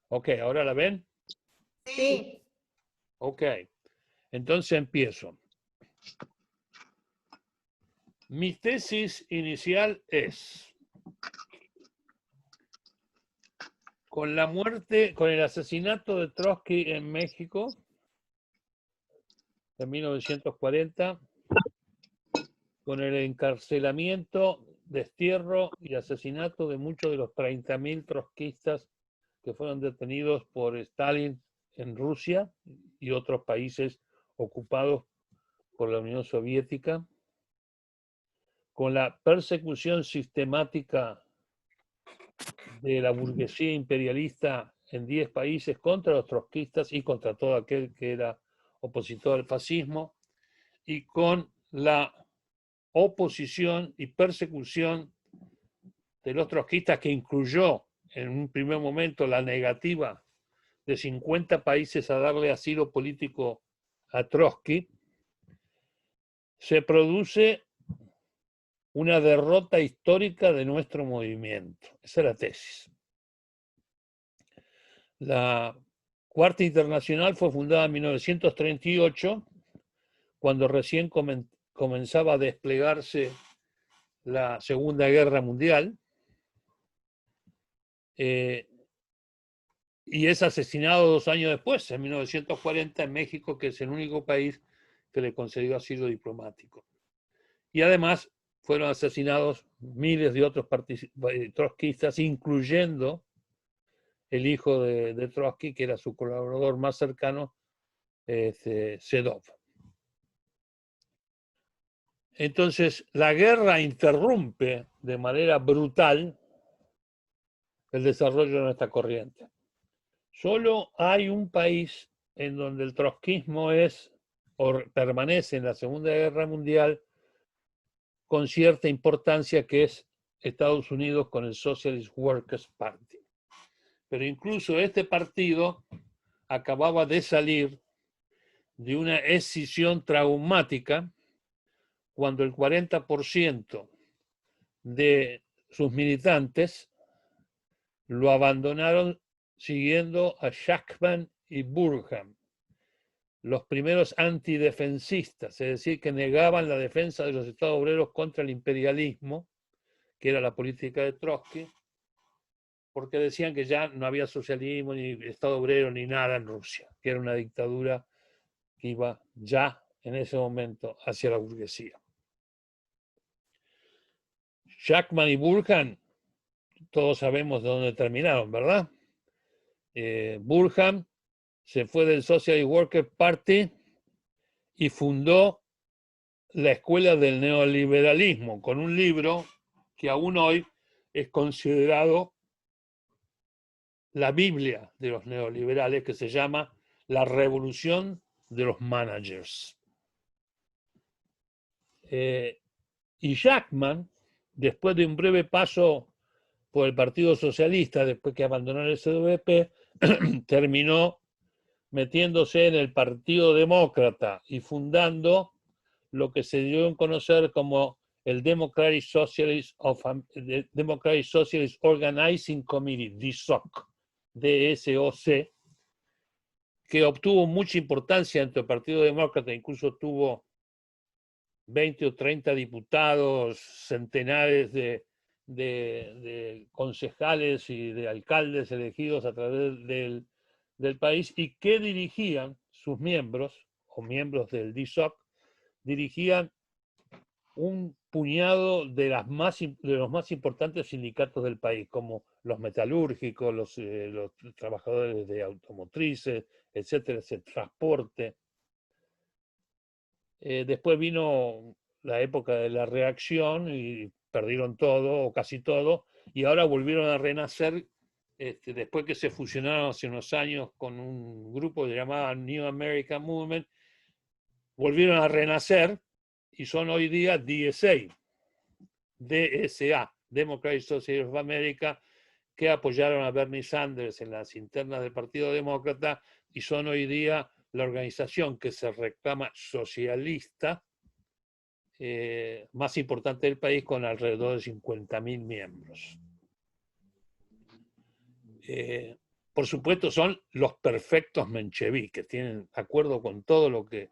Ok, ¿ahora la ven? Sí. Ok, entonces empiezo. Mi tesis inicial es, con la muerte, con el asesinato de Trotsky en México, en 1940, con el encarcelamiento, destierro y asesinato de muchos de los 30.000 trotskistas que fueron detenidos por Stalin en Rusia y otros países ocupados por la Unión Soviética, con la persecución sistemática de la burguesía imperialista en 10 países contra los trotskistas y contra todo aquel que era opositor al fascismo, y con la oposición y persecución de los trotskistas, que incluyó en un primer momento la negativa de 50 países a darle asilo político a Trotsky, se produce una derrota histórica de nuestro movimiento. Esa es la tesis. La Cuarta Internacional fue fundada en 1938, cuando recién comenzaba a desplegarse la Segunda Guerra Mundial, y es asesinado 2 años después, en 1940, en México, que es el único país que le concedió asilo diplomático. Y además fueron asesinados miles de otros trotskistas, incluyendo el hijo de Trotsky, que era su colaborador más cercano, Sedov. Entonces, la guerra interrumpe de manera brutal el desarrollo de nuestra corriente. Solo hay un país en donde el trotskismo es o permanece en la Segunda Guerra Mundial con cierta importancia, que es Estados Unidos con el Socialist Workers Party. Pero incluso este partido acababa de salir de una escisión traumática cuando el 40% de sus militantes lo abandonaron siguiendo a Shachtman y Burham, los primeros antidefensistas, es decir, que negaban la defensa de los Estados obreros contra el imperialismo, que era la política de Trotsky, porque decían que ya no había socialismo, ni Estado obrero, ni nada en Rusia, que era una dictadura que iba ya en ese momento hacia la burguesía. Shachtman y Burham, todos sabemos de dónde terminaron, ¿verdad? Burham se fue del Socialist Workers Party y fundó la escuela del neoliberalismo, con un libro que aún hoy es considerado la Biblia de los neoliberales, que se llama La Revolución de los Managers. Y Shachtman, después de un breve paso por el Partido Socialista, después que abandonó el SWP, terminó metiéndose en el Partido Demócrata y fundando lo que se dio a conocer como el Democratic Socialist Organizing Committee, DSOC, que obtuvo mucha importancia entre el Partido Demócrata, incluso tuvo 20 o 30 diputados, centenares de concejales y de alcaldes elegidos a través del país, y que dirigían sus miembros, o miembros del DSOC, dirigían un puñado de los más importantes sindicatos del país, como los metalúrgicos, los trabajadores de automotrices, etcétera, transporte. Después vino la época de la reacción y perdieron todo o casi todo, y ahora volvieron a renacer después que se fusionaron hace unos años con un grupo que se llamaba New American Movement. Volvieron a renacer y son hoy día DSA, Democratic Socialist of America, que apoyaron a Bernie Sanders en las internas del Partido Demócrata y son hoy día la organización que se reclama socialista más importante del país, con alrededor de 50.000 miembros. por supuesto, son los perfectos mencheviques, tienen acuerdo con todo lo que...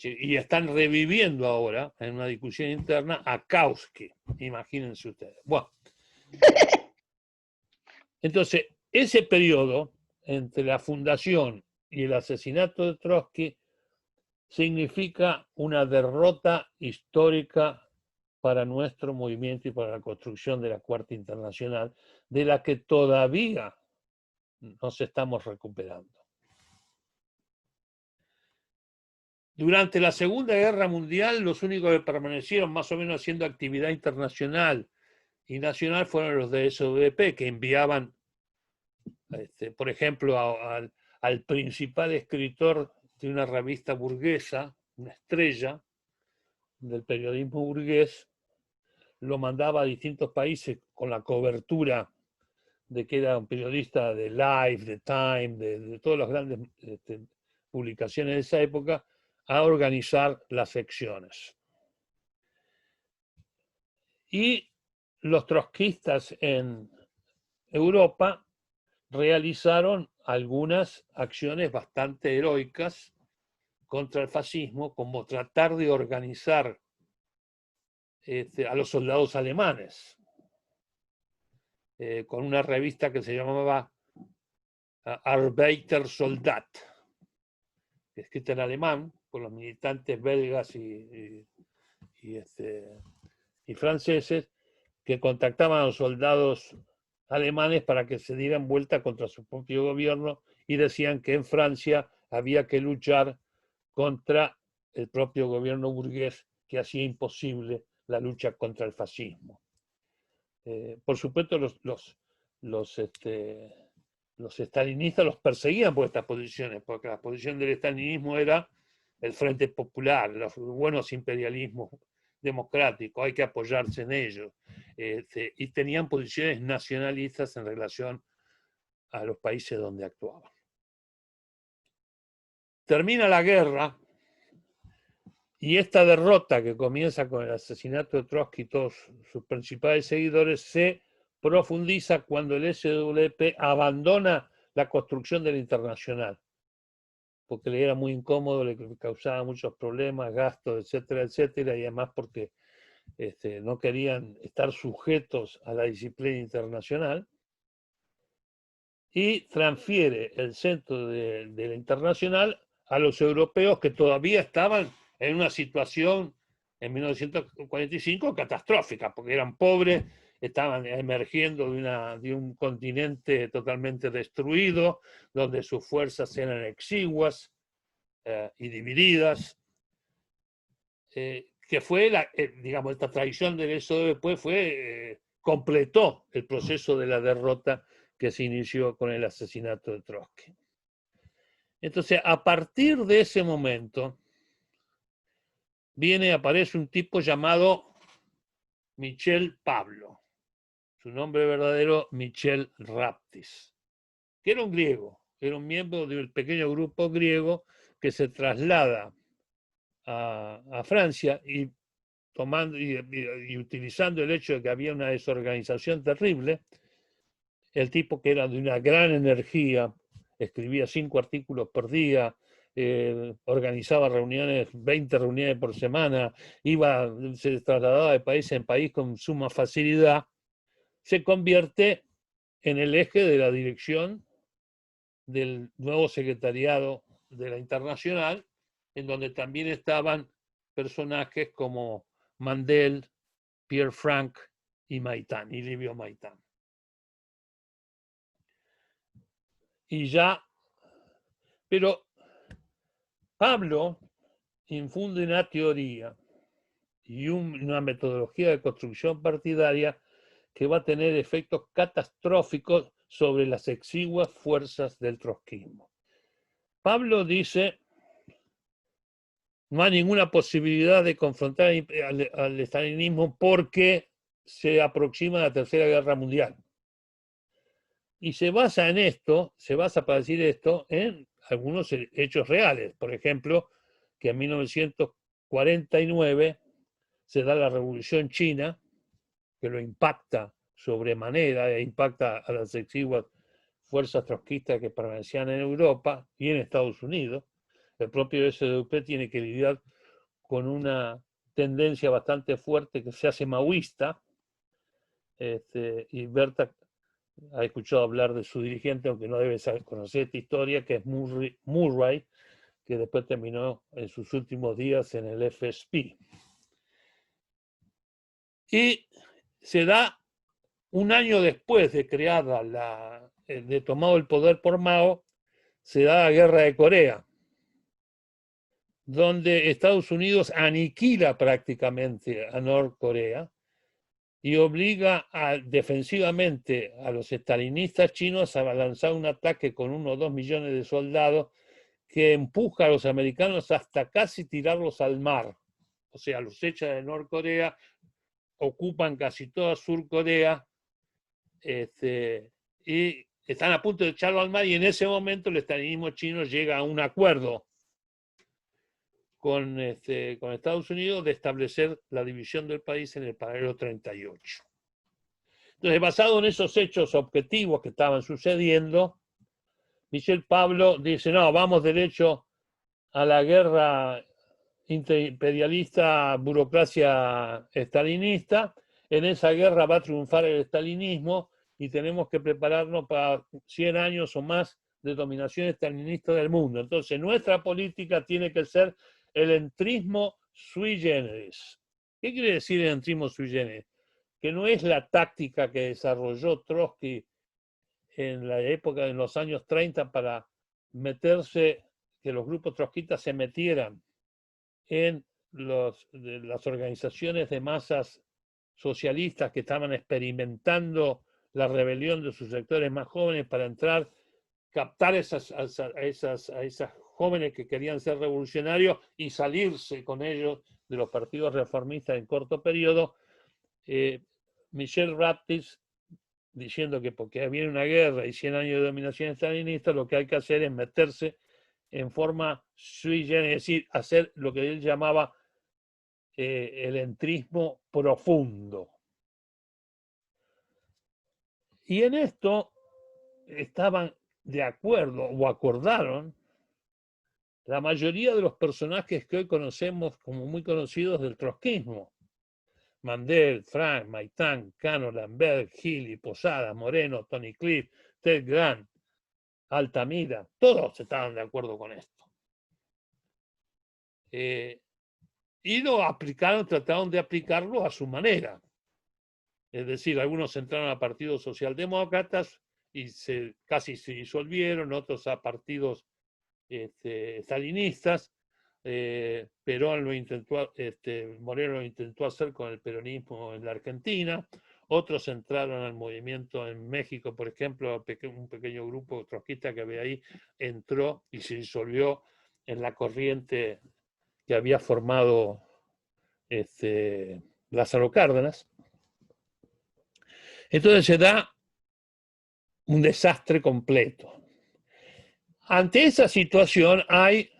Y están reviviendo ahora, en una discusión interna, a Kautsky, imagínense ustedes. Bueno, entonces, ese periodo entre la fundación y el asesinato de Trotsky significa una derrota histórica para nuestro movimiento y para la construcción de la Cuarta Internacional, de la que todavía nos estamos recuperando. Durante la Segunda Guerra Mundial, los únicos que permanecieron más o menos haciendo actividad internacional y nacional fueron los de SVP, que enviaban, por ejemplo, al principal escritor de una revista burguesa, una estrella del periodismo burgués, lo mandaba a distintos países con la cobertura de que era un periodista de Life, de Time, de todas las grandes publicaciones de esa época, a organizar las secciones. Y los trotskistas en Europa realizaron algunas acciones bastante heroicas contra el fascismo, como tratar de organizar a los soldados alemanes, con una revista que se llamaba Arbeiter Soldat, escrita en alemán por los militantes belgas y franceses, que contactaban a los soldados alemanes para que se dieran vuelta contra su propio gobierno y decían que en Francia había que luchar contra el propio gobierno burgués que hacía imposible la lucha contra el fascismo. Por supuesto, los estalinistas los perseguían por estas posiciones, porque la posición del estalinismo era el Frente Popular, los buenos imperialismos democráticos, hay que apoyarse en ellos. Y tenían posiciones nacionalistas en relación a los países donde actuaban. Termina la guerra y esta derrota, que comienza con el asesinato de Trotsky y todos sus principales seguidores, se profundiza cuando el SWP abandona la construcción de la Internacional, porque le era muy incómodo, le causaba muchos problemas, gastos, etcétera, etcétera, y además porque no querían estar sujetos a la disciplina internacional, y transfiere el centro de la Internacional a los europeos que todavía estaban en una situación en 1945 catastrófica, porque eran pobres, estaban emergiendo de un continente totalmente destruido, donde sus fuerzas eran exiguas y divididas, que fue, digamos, esta traición del SODP completó el proceso de la derrota que se inició con el asesinato de Trotsky. Entonces, a partir de ese momento, aparece un tipo llamado Michel Pablo, su nombre verdadero Michel Raptis, que era un griego, era un miembro del pequeño grupo griego que se traslada a Francia y utilizando el hecho de que había una desorganización terrible, el tipo, que era de una gran energía, escribía 5 artículos por día, organizaba reuniones, 20 reuniones por semana, se trasladaba de país en país con suma facilidad, se convierte en el eje de la dirección del nuevo secretariado de la Internacional, en donde también estaban personajes como Mandel, Pierre Frank y Maitán, y Livio Maitán. Y ya, pero Pablo infunde una teoría y una metodología de construcción partidaria que va a tener efectos catastróficos sobre las exiguas fuerzas del trotskismo. Pablo dice: no hay ninguna posibilidad de confrontar al estalinismo porque se aproxima la Tercera Guerra Mundial. Y se basa para decir esto, en algunos hechos reales. Por ejemplo, que en 1949 se da la Revolución China, que lo impacta sobremanera, e impacta a las exiguas fuerzas trotskistas que permanecían en Europa y en Estados Unidos. El propio SDP tiene que lidiar con una tendencia bastante fuerte que se hace maoísta, y Berta ha escuchado hablar de su dirigente, aunque no debe conocer esta historia, que es Murray, que después terminó en sus últimos días en el FSB. Y se da un año después de creada de tomado el poder por Mao, se da la guerra de Corea, donde Estados Unidos aniquila prácticamente a Norcorea y obliga defensivamente a los estalinistas chinos a lanzar un ataque con 1 o 2 millones de soldados que empuja a los americanos hasta casi tirarlos al mar. O sea, los echa de Norcorea, ocupan casi toda Surcorea, y están a punto de echarlo al mar, y en ese momento el estalinismo chino llega a un acuerdo con Estados Unidos de establecer la división del país en el paralelo 38. Entonces, basado en esos hechos objetivos que estaban sucediendo, Michel Pablo dice, no, vamos derecho a la guerra imperialista, burocracia estalinista. En esa guerra va a triunfar el estalinismo y tenemos que prepararnos para 100 años o más de dominación estalinista del mundo. Entonces, nuestra política tiene que ser el entrismo sui generis. ¿Qué quiere decir el entrismo sui generis? Que no es la táctica que desarrolló Trotsky en la época de los años 30 para meterse, que los grupos trotskistas se metieran en las organizaciones de masas socialistas que estaban experimentando la rebelión de sus sectores más jóvenes para entrar, captar a esas jóvenes que querían ser revolucionarios y salirse con ellos de los partidos reformistas en corto periodo. Michel Raptis, diciendo que porque viene una guerra y 100 años de dominación estalinista, lo que hay que hacer es meterse en forma sui generis, es decir, hacer lo que él llamaba el entrismo profundo. Y en esto estaban de acuerdo o acordaron la mayoría de los personajes que hoy conocemos como muy conocidos del trotskismo. Mandel, Frank, Maitán, Cano, Lambert, Gili, Posada, Moreno, Tony Cliff, Ted Grant, Altamira, todos estaban de acuerdo con esto. Y lo aplicaron, trataron de aplicarlo a su manera. Es decir, algunos entraron a partidos socialdemócratas y casi se disolvieron, otros a partidos stalinistas. Perón lo intentó, Moreno lo intentó hacer con el peronismo en la Argentina. Otros entraron al movimiento en México, por ejemplo, un pequeño grupo trotskista que había ahí entró y se disolvió en la corriente que había formado Lázaro Cárdenas. Entonces se da un desastre completo. Ante esa situación hay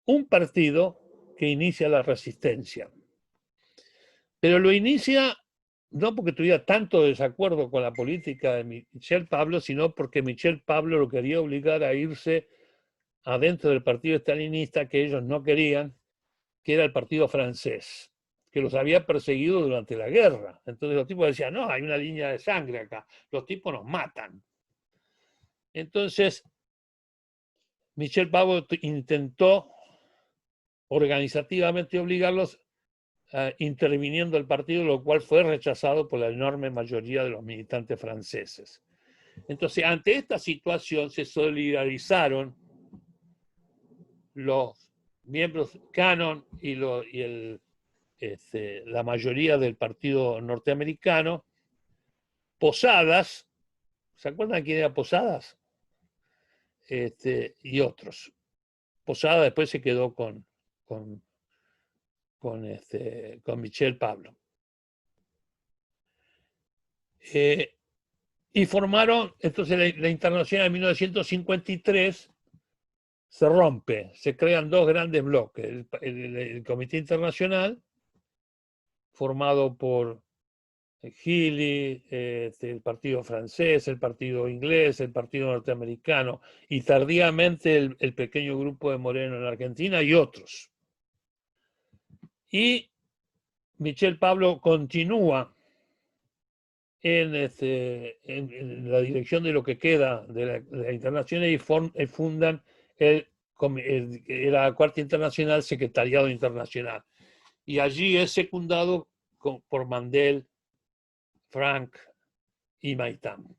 un partido que inicia la resistencia, pero lo inicia no porque tuviera tanto desacuerdo con la política de Michel Pablo, sino porque Michel Pablo lo quería obligar a irse adentro del partido estalinista que ellos no querían, que era el partido francés, que los había perseguido durante la guerra. Entonces los tipos decían, no, hay una línea de sangre acá, los tipos nos matan. Entonces, Michel Pablo intentó organizativamente obligarlos interviniendo el partido, lo cual fue rechazado por la enorme mayoría de los militantes franceses. Entonces, ante esta situación se solidarizaron los miembros Cannon y la mayoría del partido norteamericano. Posadas, ¿se acuerdan quién era Posadas? Y otros. Posada después se quedó con Michel Pablo. Y formaron, entonces la Internacional en 1953 se rompe, se crean dos grandes bloques, el Comité Internacional, formado por Healy, el partido francés, el partido inglés, el partido norteamericano y tardíamente el pequeño grupo de Moreno en la Argentina y otros. Y Michel Pablo continúa en la dirección de lo que queda de la internacional y fundan la Cuarta Internacional, Secretariado Internacional. Y allí es secundado por Mandel, Frank y Maitán.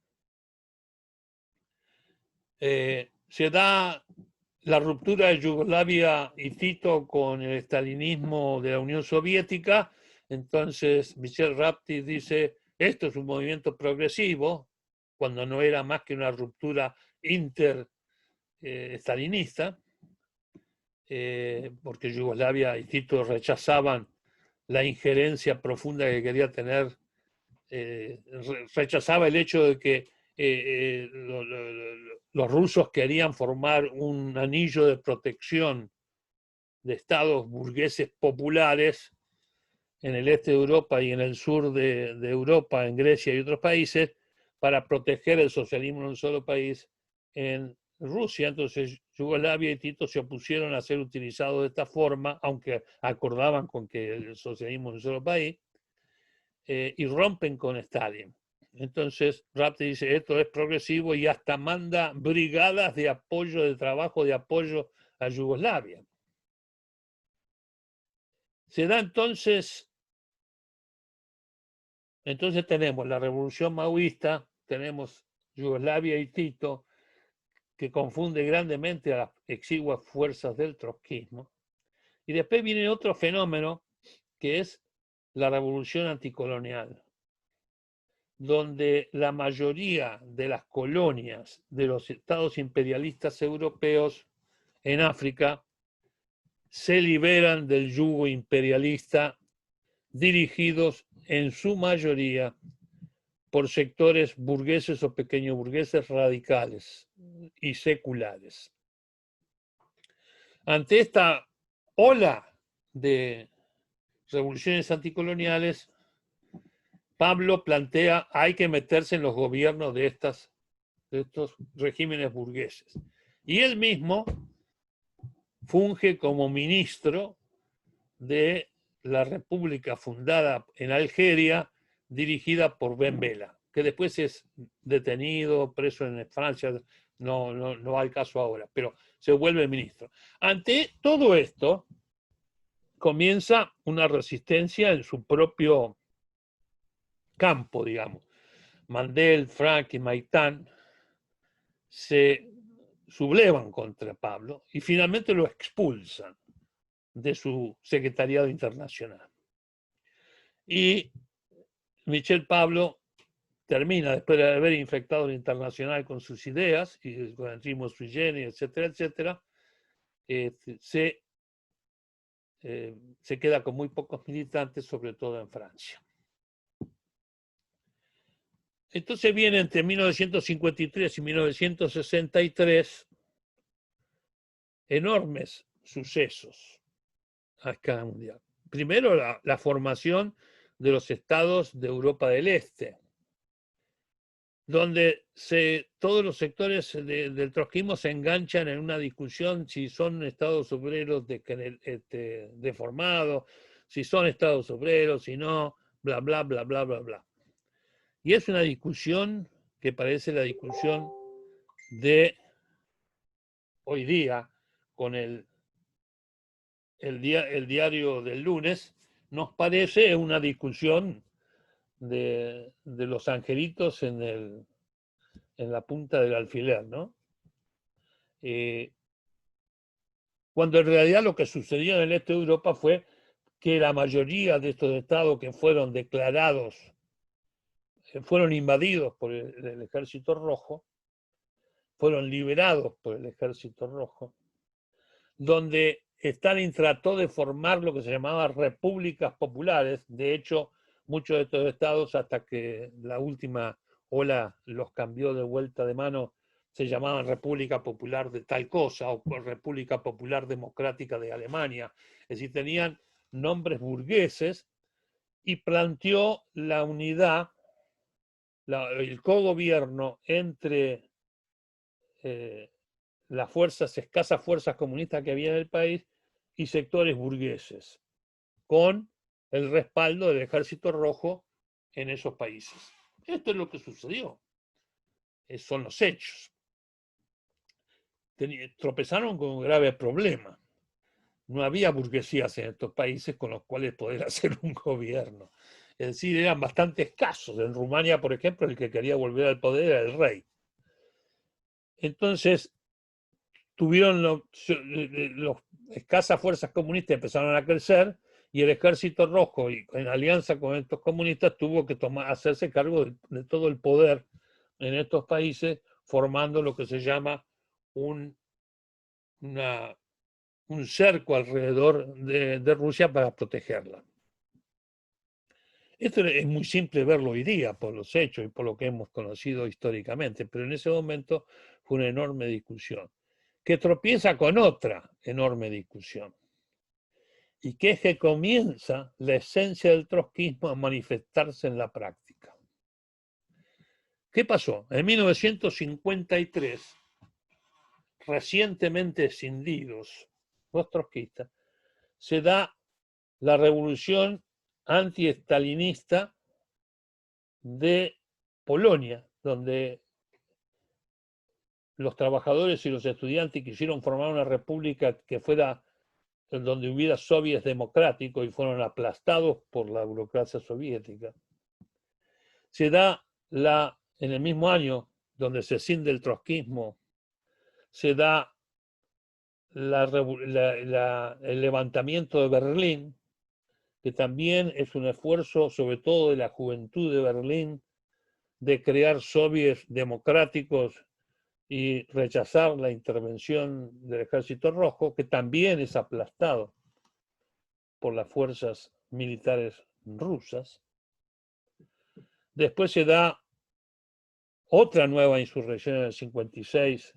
Se da la ruptura de Yugoslavia y Tito con el estalinismo de la Unión Soviética. Entonces Michel Rapti dice, esto es un movimiento progresivo, cuando no era más que una ruptura inter-estalinista, porque Yugoslavia y Tito rechazaban la injerencia profunda que quería tener, rechazaba el hecho de que los rusos querían formar un anillo de protección de estados burgueses populares en el este de Europa y en el sur de Europa, en Grecia y otros países, para proteger el socialismo en un solo país en Rusia. Entonces Yugoslavia y Tito se opusieron a ser utilizados de esta forma, aunque acordaban con que el socialismo en un solo país, y rompen con Stalin. Entonces Rapti dice, esto es progresivo y hasta manda brigadas de apoyo, de trabajo, de apoyo a Yugoslavia. Se da entonces tenemos la revolución maoísta, tenemos Yugoslavia y Tito, que confunde grandemente a las exiguas fuerzas del trotskismo. Y después viene otro fenómeno que es la revolución anticolonial, donde la mayoría de las colonias de los estados imperialistas europeos en África se liberan del yugo imperialista, dirigidos en su mayoría por sectores burgueses o pequeños burgueses radicales y seculares. Ante esta ola de revoluciones anticoloniales, Pablo plantea hay que meterse en los gobiernos de estos regímenes burgueses. Y él mismo funge como ministro de la república fundada en Algeria, dirigida por Ben Bella, que después es detenido, preso en Francia, no va al caso ahora, pero se vuelve ministro. Ante todo esto, comienza una resistencia en su propio campo, digamos. Mandel, Frank y Maitán se sublevan contra Pablo y finalmente lo expulsan de su secretariado internacional. Y Michel Pablo termina, después de haber infectado el internacional con sus ideas y con el ritmo sui generis, etcétera, etcétera, se queda con muy pocos militantes, sobre todo en Francia. Entonces viene entre 1953 y 1963 enormes sucesos a escala mundial. Primero, la formación de los estados de Europa del Este, donde todos los sectores del trotskismo se enganchan en una discusión si son estados obreros deformados, si son estados obreros, si no, bla, bla, bla, bla, bla, bla. Y es una discusión que parece la discusión de hoy día, con el diario del lunes, nos parece una discusión de los angelitos en la punta del alfiler, ¿no? Cuando en realidad lo que sucedió en el este de Europa fue que la mayoría de estos estados que fueron declarados, fueron invadidos por el Ejército Rojo, fueron liberados por el Ejército Rojo, donde Stalin trató de formar lo que se llamaba repúblicas populares. De hecho, muchos de estos estados, hasta que la última ola los cambió de vuelta de mano, se llamaban República Popular de tal cosa o República Popular Democrática de Alemania. Es decir, tenían nombres burgueses y planteó la unidad, el cogobierno entre las escasas fuerzas comunistas que había en el país y sectores burgueses, con el respaldo del Ejército Rojo en esos países. Esto es lo que sucedió. Son los hechos. Tropezaron con un grave problema. No había burguesías en estos países con los cuales poder hacer un gobierno. Es decir, eran bastante escasos. En Rumania, por ejemplo, el que quería volver al poder era el rey. Entonces, tuvieron los escasas fuerzas comunistas empezaron a crecer y el Ejército Rojo, y en alianza con estos comunistas, tuvo que hacerse cargo de todo el poder en estos países, formando lo que se llama un cerco alrededor de Rusia para protegerla. Esto es muy simple verlo hoy día por los hechos y por lo que hemos conocido históricamente, pero en ese momento fue una enorme discusión, que tropieza con otra enorme discusión, y que es que comienza la esencia del trotskismo a manifestarse en la práctica. ¿Qué pasó? En 1953, recientemente escindidos los trotskistas, se da la revolución anti-estalinista de Polonia, donde los trabajadores y los estudiantes quisieron formar una república que fuera donde hubiera soviets democráticos y fueron aplastados por la burocracia soviética. Se da en el mismo año donde se escinde el trotskismo, se da el levantamiento de Berlín, que también es un esfuerzo, sobre todo de la juventud de Berlín, de crear soviets democráticos y rechazar la intervención del Ejército Rojo, que también es aplastado por las fuerzas militares rusas. Después se da otra nueva insurrección en el 56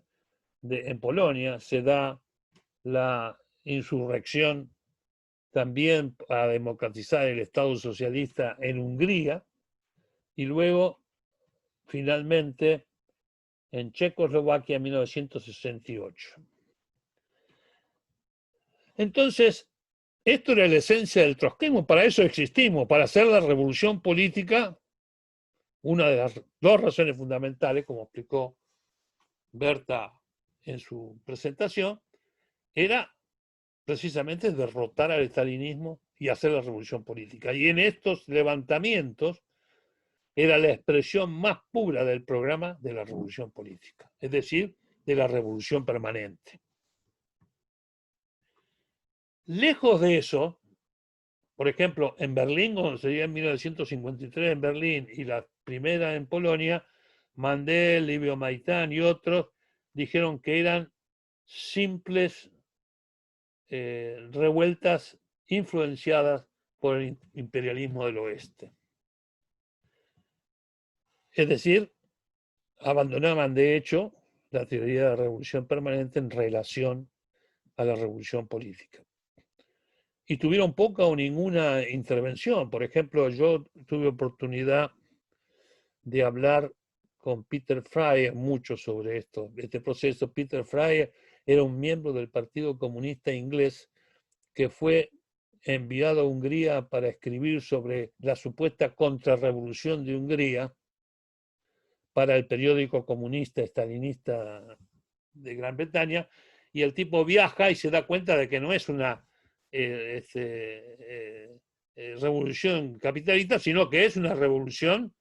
en Polonia, se da la insurrección también para democratizar el Estado socialista en Hungría, y luego, finalmente, en Checoslovaquia en 1968. Entonces, esto era la esencia del trotskismo, para eso existimos, para hacer la revolución política. Una de las dos razones fundamentales, como explicó Berta en su presentación, era precisamente derrotar al estalinismo y hacer la revolución política. Y en estos levantamientos era la expresión más pura del programa de la revolución política, es decir, de la revolución permanente. Lejos de eso, por ejemplo, en Berlín, cuando se dio en 1953 en Berlín y la primera en Polonia, Mandel, Livio Maitán y otros dijeron que eran simples revueltas influenciadas por el imperialismo del oeste. Es decir, abandonaban de hecho la teoría de la revolución permanente en relación a la revolución política. Y tuvieron poca o ninguna intervención. Por ejemplo, yo tuve oportunidad de hablar con Peter Fryer mucho sobre este proceso. Peter Fryer era un miembro del Partido Comunista Inglés que fue enviado a Hungría para escribir sobre la supuesta contrarrevolución de Hungría para el periódico comunista estalinista de Gran Bretaña, y el tipo viaja y se da cuenta de que no es una revolución capitalista, sino que es una revolución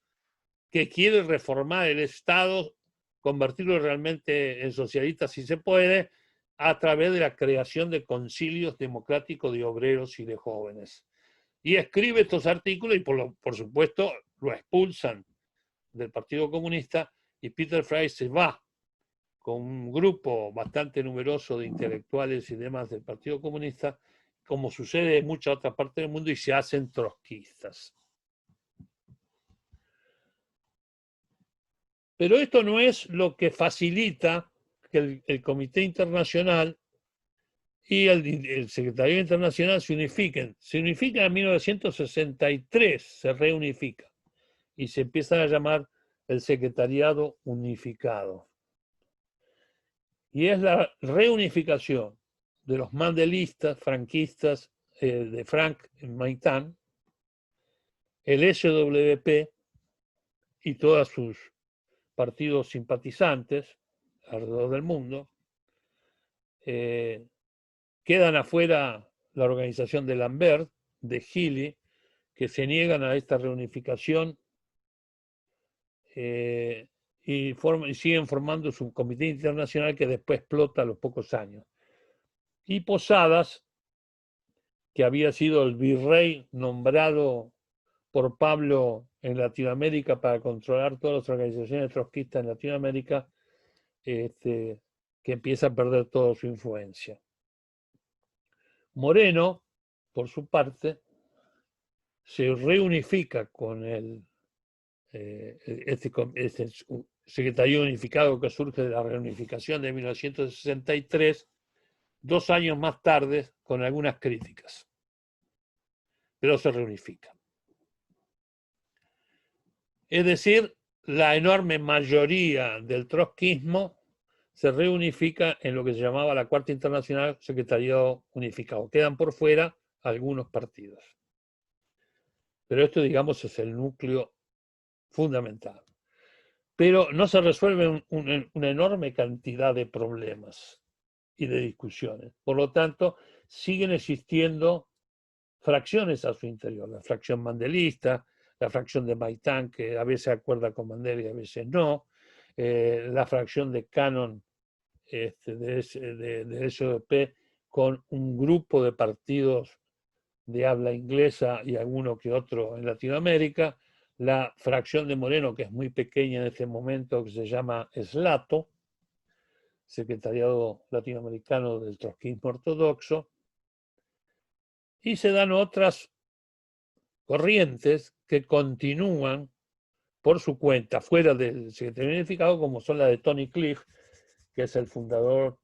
que quiere reformar el Estado, convertirlo realmente en socialista si se puede, a través de la creación de concilios democráticos de obreros y de jóvenes. Y escribe estos artículos y por supuesto lo expulsan del Partido Comunista, y Peter Frey se va con un grupo bastante numeroso de intelectuales y demás del Partido Comunista, como sucede en muchas otras partes del mundo, y se hacen trotskistas. Pero esto no es lo que facilita que el Comité Internacional y el Secretariado Internacional se unifican. Se unifican en 1963, se reunifica y se empieza a llamar el Secretariado Unificado. Y es la reunificación de los mandelistas, franquistas, de Frank Maitán, el SWP y todos sus partidos simpatizantes alrededor del mundo. Quedan afuera la organización de Lambert, de Healy, que se niegan a esta reunificación y siguen formando su comité internacional que después explota a los pocos años. Y Posadas, que había sido el virrey nombrado por Pablo en Latinoamérica para controlar todas las organizaciones trotskistas en Latinoamérica, que empieza a perder toda su influencia. Moreno, por su parte, se reunifica con este secretario unificado que surge de la reunificación de 1963, 2 años más tarde, con algunas críticas, pero se reunifica. Es decir, la enorme mayoría del trotskismo se reunifica en lo que se llamaba la Cuarta Internacional, Secretariado Unificado. Quedan por fuera algunos partidos. Pero esto, digamos, es el núcleo fundamental. Pero no se resuelve una enorme cantidad de problemas y de discusiones. Por lo tanto, siguen existiendo fracciones a su interior. La fracción mandelista, la fracción de Maitán, que a veces acuerda con Mandela y a veces no, la fracción de Cannon de SODP con un grupo de partidos de habla inglesa y alguno que otro en Latinoamérica, la fracción de Moreno, que es muy pequeña en este momento, que se llama SLATO, Secretariado Latinoamericano del Trotskismo Ortodoxo, y se dan otras corrientes que continúan por su cuenta, fuera del Secretariado Unificado, como son la de Tony Cliff, que es el fundador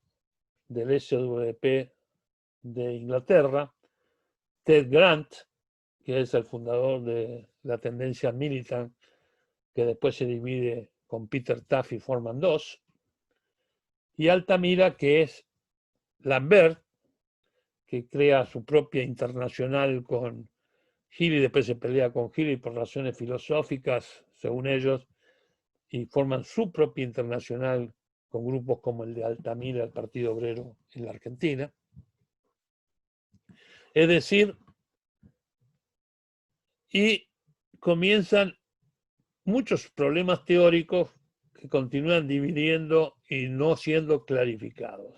del SWP de Inglaterra, Ted Grant, que es el fundador de la tendencia militant, que después se divide con Peter Taft y forman dos, y Altamira, que es Lambert, que crea su propia internacional con Healy, después se pelea con Healy por razones filosóficas, según ellos, y forman su propia internacional con grupos como el de Altamira, el Partido Obrero en la Argentina. Es decir, y comienzan muchos problemas teóricos que continúan dividiendo y no siendo clarificados.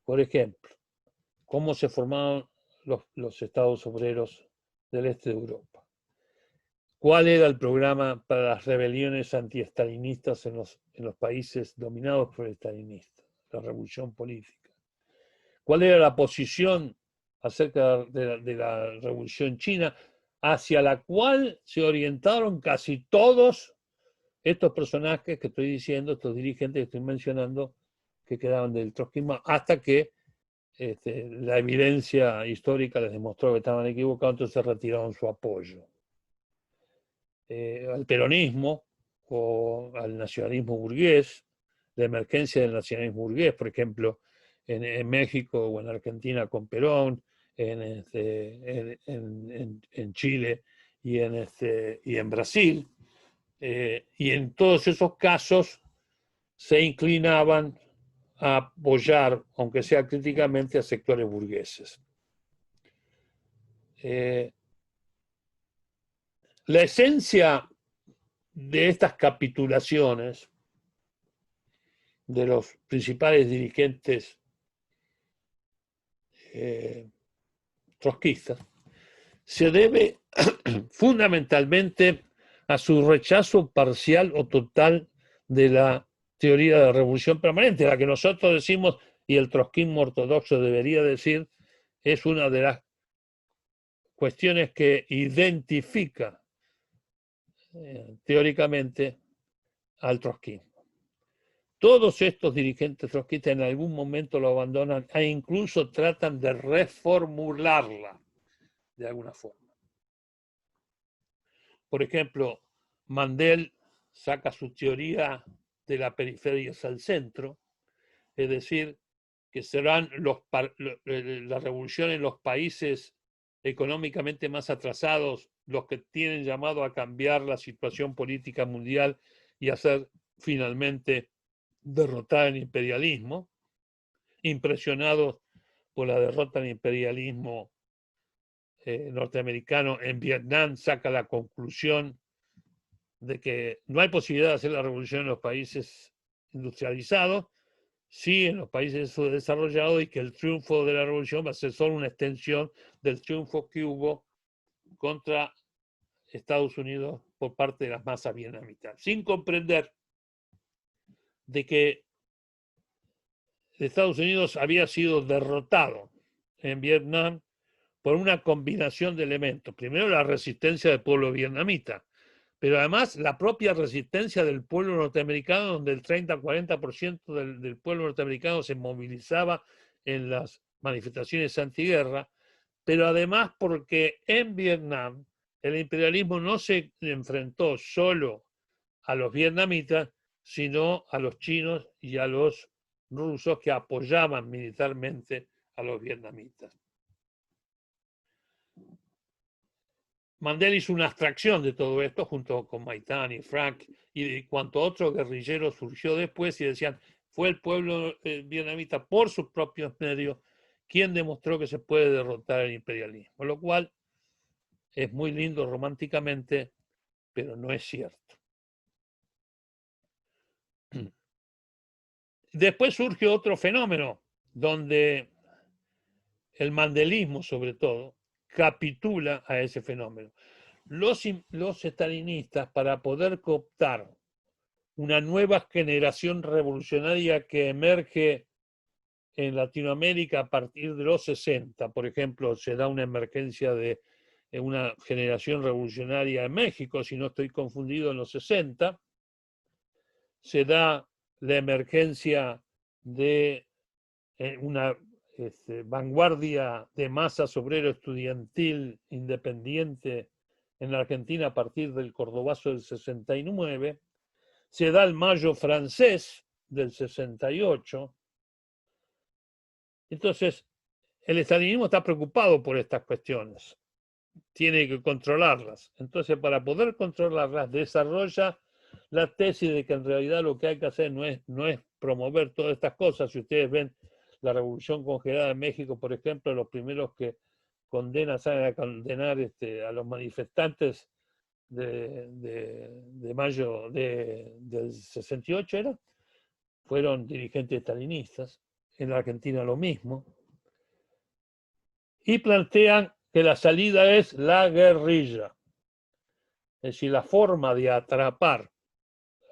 Por ejemplo, cómo se formaron los estados obreros del este de Europa. ¿Cuál era el programa para las rebeliones anti-estalinistas en los países dominados por estalinistas? La revolución política. ¿Cuál era la posición acerca de la revolución china, hacia la cual se orientaron casi todos estos personajes que estoy diciendo, estos dirigentes que estoy mencionando, que quedaban del trotskismo, hasta que la evidencia histórica les demostró que estaban equivocados, entonces retiraron su apoyo. Al peronismo o al nacionalismo burgués, la emergencia del nacionalismo burgués, por ejemplo, en México o en Argentina con Perón, en Chile y en Brasil. Y en todos esos casos se inclinaban a apoyar, aunque sea críticamente, a sectores burgueses. La esencia de estas capitulaciones de los principales dirigentes trotskistas se debe fundamentalmente a su rechazo parcial o total de la teoría de la revolución permanente, la que nosotros decimos, y el trotskismo ortodoxo debería decir, es una de las cuestiones que identifica teóricamente al trotskismo. Todos estos dirigentes trotskistas en algún momento lo abandonan e incluso tratan de reformularla de alguna forma. Por ejemplo, Mandel saca su teoría de la periferia al centro, es decir, que serán la revolución en los países económicamente más atrasados los que tienen llamado a cambiar la situación política mundial y hacer finalmente derrotar el imperialismo, impresionados por la derrota del imperialismo norteamericano en Vietnam, saca la conclusión de que no hay posibilidad de hacer la revolución en los países industrializados, sí en los países subdesarrollados, y que el triunfo de la revolución va a ser solo una extensión del triunfo que hubo contra Estados Unidos por parte de las masas vietnamitas, sin comprender de que Estados Unidos había sido derrotado en Vietnam por una combinación de elementos. Primero, la resistencia del pueblo vietnamita, pero además la propia resistencia del pueblo norteamericano, donde el 30-40% del pueblo norteamericano se movilizaba en las manifestaciones antiguerra, pero además porque en Vietnam el imperialismo no se enfrentó solo a los vietnamitas, sino a los chinos y a los rusos que apoyaban militarmente a los vietnamitas. Mandel hizo una abstracción de todo esto junto con Maitán y Frank y cuanto otro guerrillero surgió después y decían, fue el pueblo vietnamita por sus propios medios quien demostró que se puede derrotar el imperialismo, lo cual es muy lindo románticamente, pero no es cierto. Después surge otro fenómeno donde el mandelismo, sobre todo, capitula a ese fenómeno. Los estalinistas, para poder cooptar una nueva generación revolucionaria que emerge en Latinoamérica a partir de los 60, por ejemplo, se da una emergencia de una generación revolucionaria en México, si no estoy confundido, en los 60, se da la emergencia de una vanguardia de masas obrero estudiantil independiente en la Argentina a partir del Cordobazo del 69, se da el Mayo francés del 68. Entonces, el estalinismo está preocupado por estas cuestiones, tiene que controlarlas. Entonces, para poder controlarlas, desarrolla la tesis de que en realidad lo que hay que hacer no es promover todas estas cosas. Si ustedes ven la revolución congelada en México, por ejemplo, los primeros que salen a condenar a los manifestantes de mayo del 68 fueron dirigentes estalinistas. En la Argentina lo mismo. Y plantean que la salida es la guerrilla. Es decir, la forma de atrapar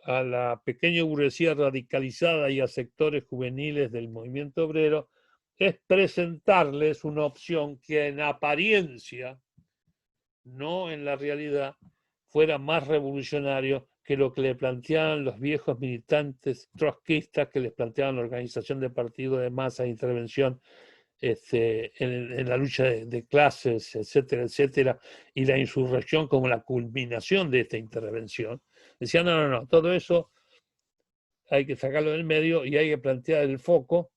a la pequeña burguesía radicalizada y a sectores juveniles del movimiento obrero es presentarles una opción que en apariencia, no en la realidad, fuera más revolucionario que lo que le planteaban los viejos militantes trotskistas, que les planteaban la organización de partidos de masa, intervención en la lucha de clases, etcétera, etcétera, y la insurrección como la culminación de esta intervención. Decían, no, todo eso hay que sacarlo del medio y hay que plantear el foco,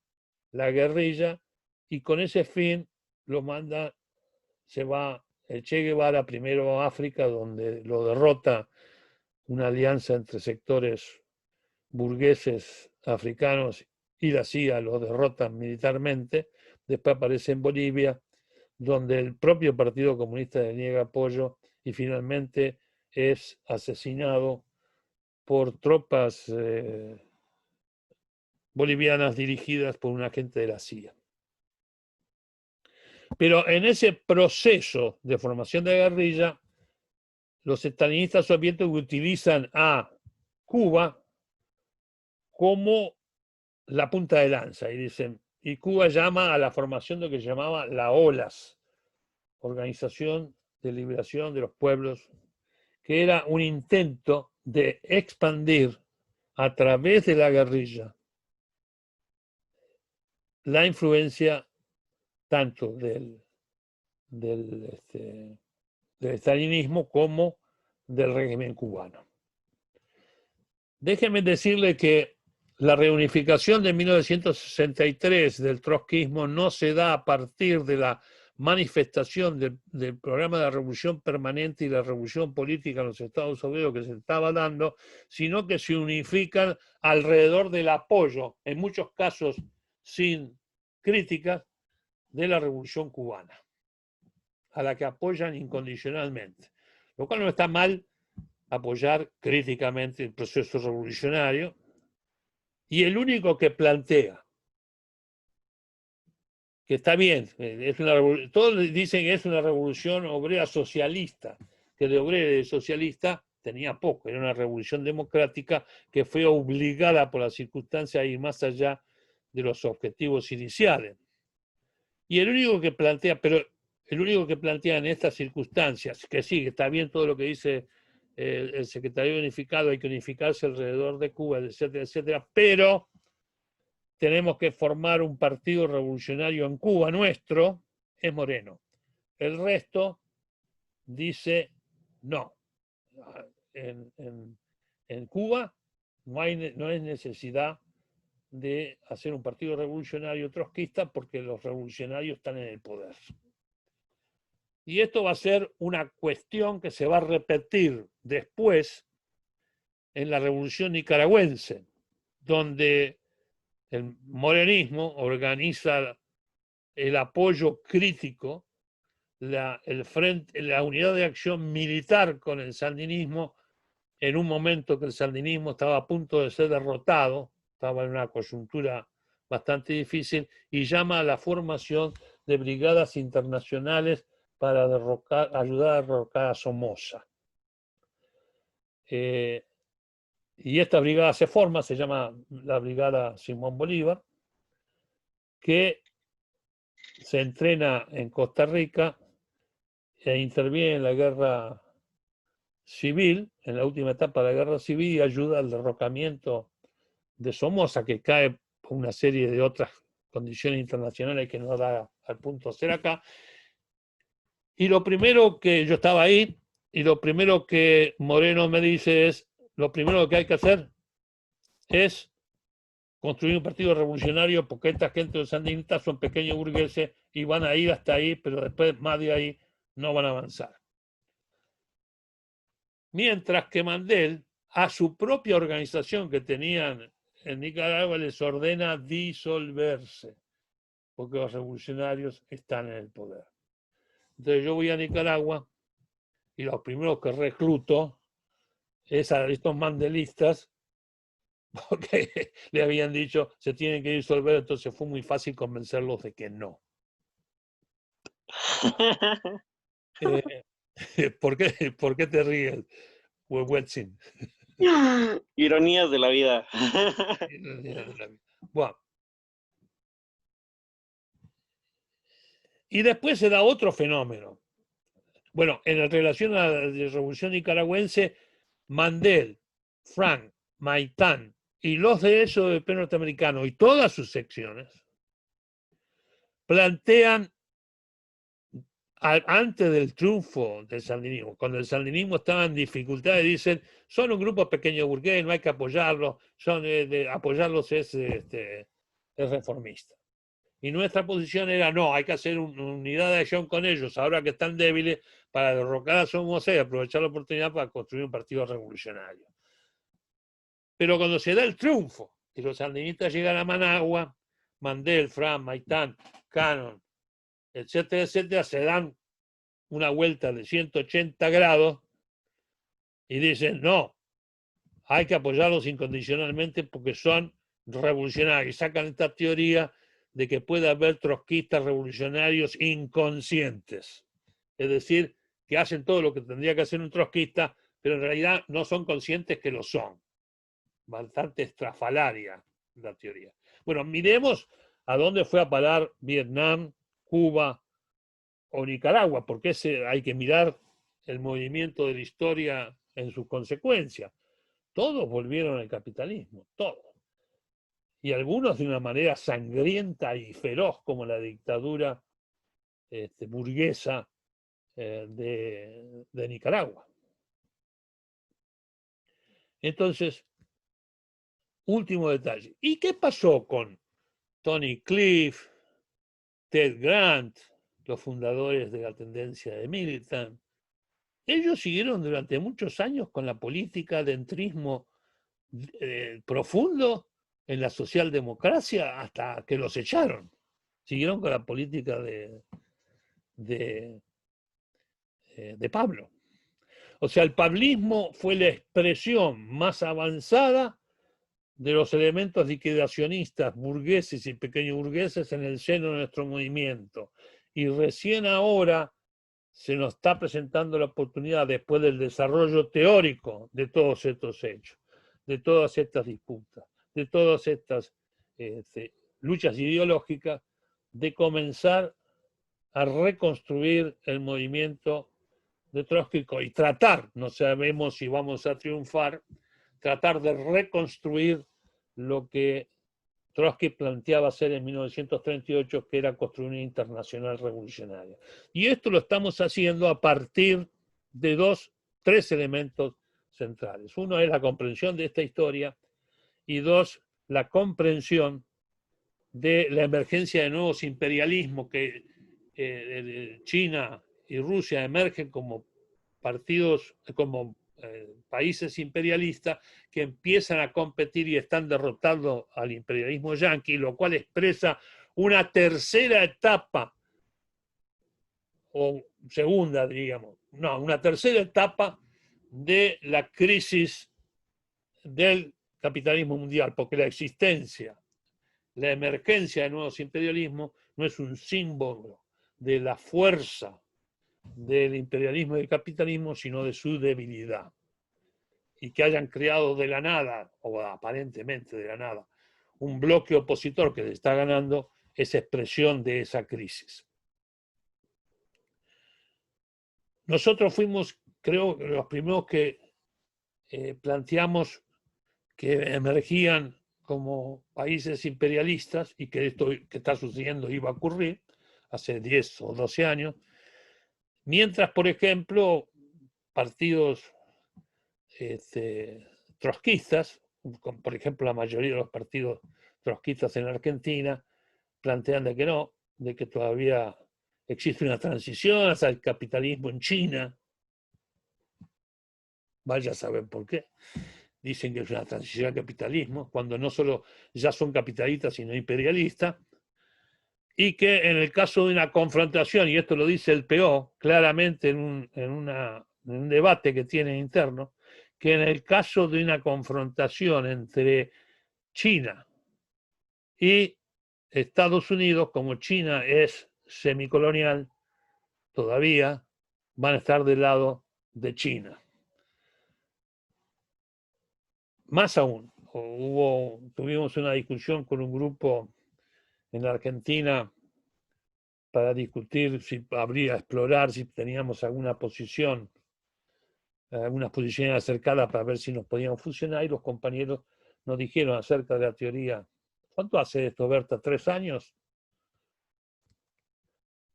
la guerrilla, y con ese fin lo manda, se va el Che Guevara primero a África, donde lo derrota una alianza entre sectores burgueses africanos y la CIA lo derrotan militarmente. Después aparece en Bolivia, donde el propio Partido Comunista le niega apoyo y finalmente es asesinado por tropas bolivianas dirigidas por un agente de la CIA. Pero en ese proceso de formación de guerrilla, los estalinistas soviéticos utilizan a Cuba como la punta de lanza y dicen, y Cuba llama a la formación de lo que se llamaba la OLAS, Organización de Liberación de los Pueblos, que era un intento de expandir a través de la guerrilla la influencia tanto del estalinismo como del régimen cubano. Déjenme decirle que la reunificación de 1963 del trotskismo no se da a partir de la manifestación del programa de la revolución permanente y la revolución política en los Estados Unidos que se estaba dando, sino que se unifican alrededor del apoyo, en muchos casos sin críticas, de la revolución cubana, a la que apoyan incondicionalmente. Lo cual no está mal apoyar críticamente el proceso revolucionario, y el único que plantea que está bien, todos dicen que es una revolución obrera socialista, que de obrera y de socialista tenía poco, era una revolución democrática que fue obligada por las circunstancias a ir más allá de los objetivos iniciales. Y el único que plantea, pero el único que plantea en estas circunstancias, que sí, que está bien todo lo que dice el secretario unificado, hay que unificarse alrededor de Cuba, etcétera, etcétera, pero tenemos que formar un partido revolucionario en Cuba nuestro, es Moreno. El resto dice no. En Cuba no es necesidad de hacer un partido revolucionario trotskista porque los revolucionarios están en el poder. Y esto va a ser una cuestión que se va a repetir después en la revolución nicaragüense, donde el morenismo organiza el apoyo crítico, la unidad de acción militar con el sandinismo, en un momento que el sandinismo estaba a punto de ser derrotado, estaba en una coyuntura bastante difícil, y llama a la formación de brigadas internacionales para ayudar a derrocar a Somoza. Y esta brigada se forma, se llama la Brigada Simón Bolívar, que se entrena en Costa Rica e interviene en la guerra civil, en la última etapa de la guerra civil, y ayuda al derrocamiento de Somoza, que cae por una serie de otras condiciones internacionales que no da al punto de ser acá. Y lo primero que yo estaba ahí, y lo primero que Moreno me dice es, lo primero que hay que hacer es construir un partido revolucionario, porque esta gente de sandinistas son pequeños burgueses y van a ir hasta ahí, pero después más de ahí no van a avanzar. Mientras que Mandel, a su propia organización que tenían en Nicaragua, les ordena disolverse, porque los revolucionarios están en el poder. Entonces yo voy a Nicaragua y los primeros que recluto es a estos mandelistas, porque le habían dicho se tienen que disolver, entonces fue muy fácil convencerlos de que no. ¿Por qué te ríes, Huehuetzin? Ironías de la vida. Bueno. Y después se da otro fenómeno. Bueno, en relación a la revolución nicaragüense, Mandel, Frank, Maitán y los de SODP norteamericano y todas sus secciones plantean antes del triunfo del sandinismo, cuando el sandinismo estaba en dificultades, dicen, son un grupo pequeño burgués, no hay que apoyarlos, apoyarlos es reformista. Y nuestra posición era, no, hay que hacer una unidad de acción con ellos, ahora que están débiles, para derrocar a Somoza y aprovechar la oportunidad para construir un partido revolucionario. Pero cuando se da el triunfo y los sandinistas llegan a Managua, Mandel, Fran, Maitán, Cannon, etcétera, etcétera, se dan una vuelta de 180 grados y dicen, no, hay que apoyarlos incondicionalmente porque son revolucionarios. Y sacan esta teoría de que puede haber trotskistas revolucionarios inconscientes. Es decir, que hacen todo lo que tendría que hacer un trotskista, pero en realidad no son conscientes que lo son. Bastante estrafalaria la teoría. Bueno, miremos a dónde fue a parar Vietnam, Cuba o Nicaragua, porque hay que mirar el movimiento de la historia en sus consecuencias. todos volvieron al capitalismo, todos. Y algunos de una manera sangrienta y feroz, como la dictadura burguesa de Nicaragua. Entonces, último detalle. ¿Y qué pasó con Tony Cliff, Ted Grant, los fundadores de la tendencia de Militant? Ellos siguieron durante muchos años con la política de entrismo profundo en la socialdemocracia hasta que los echaron. Siguieron con la política de Pablo. O sea, el pablismo fue la expresión más avanzada de los elementos liquidacionistas burgueses y pequeños burgueses en el seno de nuestro movimiento. Y recién ahora se nos está presentando la oportunidad, después del desarrollo teórico de todos estos hechos, de todas estas disputas, de todas estas luchas ideológicas, de comenzar a reconstruir el movimiento de Trotsky y tratar, no sabemos si vamos a triunfar, tratar de reconstruir lo que Trotsky planteaba hacer en 1938, que era construir una internacional revolucionaria. Y esto lo estamos haciendo a partir de tres elementos centrales. Uno es la comprensión de esta historia y dos, la comprensión de la emergencia de nuevos imperialismos que China y Rusia emergen como partidos, como países imperialistas que empiezan a competir y están derrotando al imperialismo yanqui, lo cual expresa una tercera etapa, o segunda, diríamos, no, una tercera etapa de la crisis del capitalismo mundial, porque la existencia, la emergencia de nuevos imperialismos no es un símbolo de la fuerza del imperialismo y del capitalismo, sino de su debilidad. Y que hayan creado de la nada, o aparentemente de la nada, un bloque opositor que le está ganando, es expresión de esa crisis. Nosotros fuimos, creo, los primeros que planteamos que emergían como países imperialistas y que esto que está sucediendo iba a ocurrir hace 10 o 12 años, mientras, por ejemplo, partidos trotskistas, por ejemplo, la mayoría de los partidos trotskistas en Argentina, plantean de que no, de que todavía existe una transición hacia el capitalismo en China. Vaya a saber por qué. Dicen que es una transición al capitalismo, cuando no solo ya son capitalistas, sino imperialistas. Y que en el caso de una confrontación, y esto lo dice el PO claramente en un debate que tiene interno, que en el caso de una confrontación entre China y Estados Unidos, como China es semicolonial, todavía van a estar del lado de China. Más aún, tuvimos una discusión con un grupo en Argentina para discutir si habría, explorar si teníamos algunas posiciones acercadas para ver si nos podían funcionar, y los compañeros nos dijeron acerca de la teoría. ¿Cuánto hace esto, Berta? ¿3 años?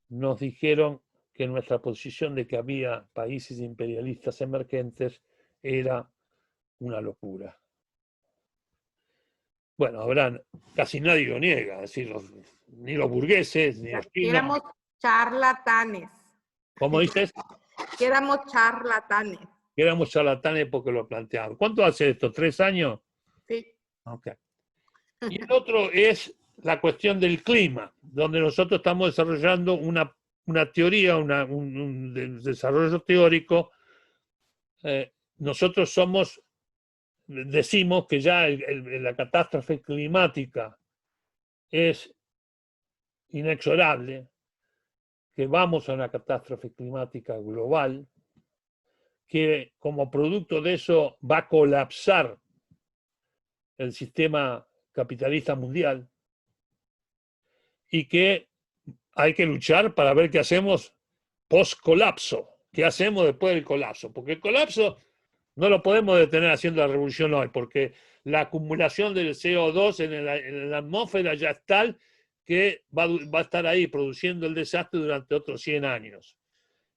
Nos dijeron que nuestra posición de que había países imperialistas emergentes era una locura. Bueno, casi nadie lo niega, es decir, ni los burgueses, ni los chinos. Éramos charlatanes. ¿Cómo dices? Que éramos charlatanes. Que éramos charlatanes porque lo planteaban. ¿Cuánto hace esto? ¿3 años? Sí. Ok. Y el otro es la cuestión del clima, donde nosotros estamos desarrollando una teoría, un desarrollo teórico. Nosotros decimos que ya la catástrofe climática es inexorable, que vamos a una catástrofe climática global, que como producto de eso va a colapsar el sistema capitalista mundial y que hay que luchar para ver qué hacemos post-colapso, qué hacemos después del colapso, porque el colapso No lo podemos detener haciendo la revolución hoy, porque la acumulación del CO2 en la atmósfera ya es tal que va a estar ahí produciendo el desastre durante otros 100 años.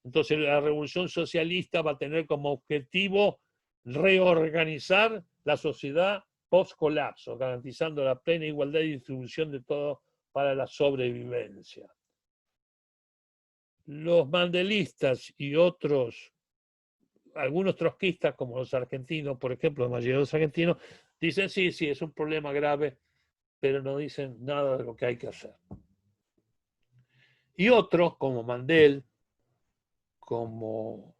Entonces la revolución socialista va a tener como objetivo reorganizar la sociedad post-colapso, garantizando la plena igualdad y distribución de todo para la sobrevivencia. Los mandelistas y otros, algunos trotskistas, como los argentinos, por ejemplo, la mayoría de los argentinos, dicen sí, es un problema grave, pero no dicen nada de lo que hay que hacer. Y otros, como Mandel, como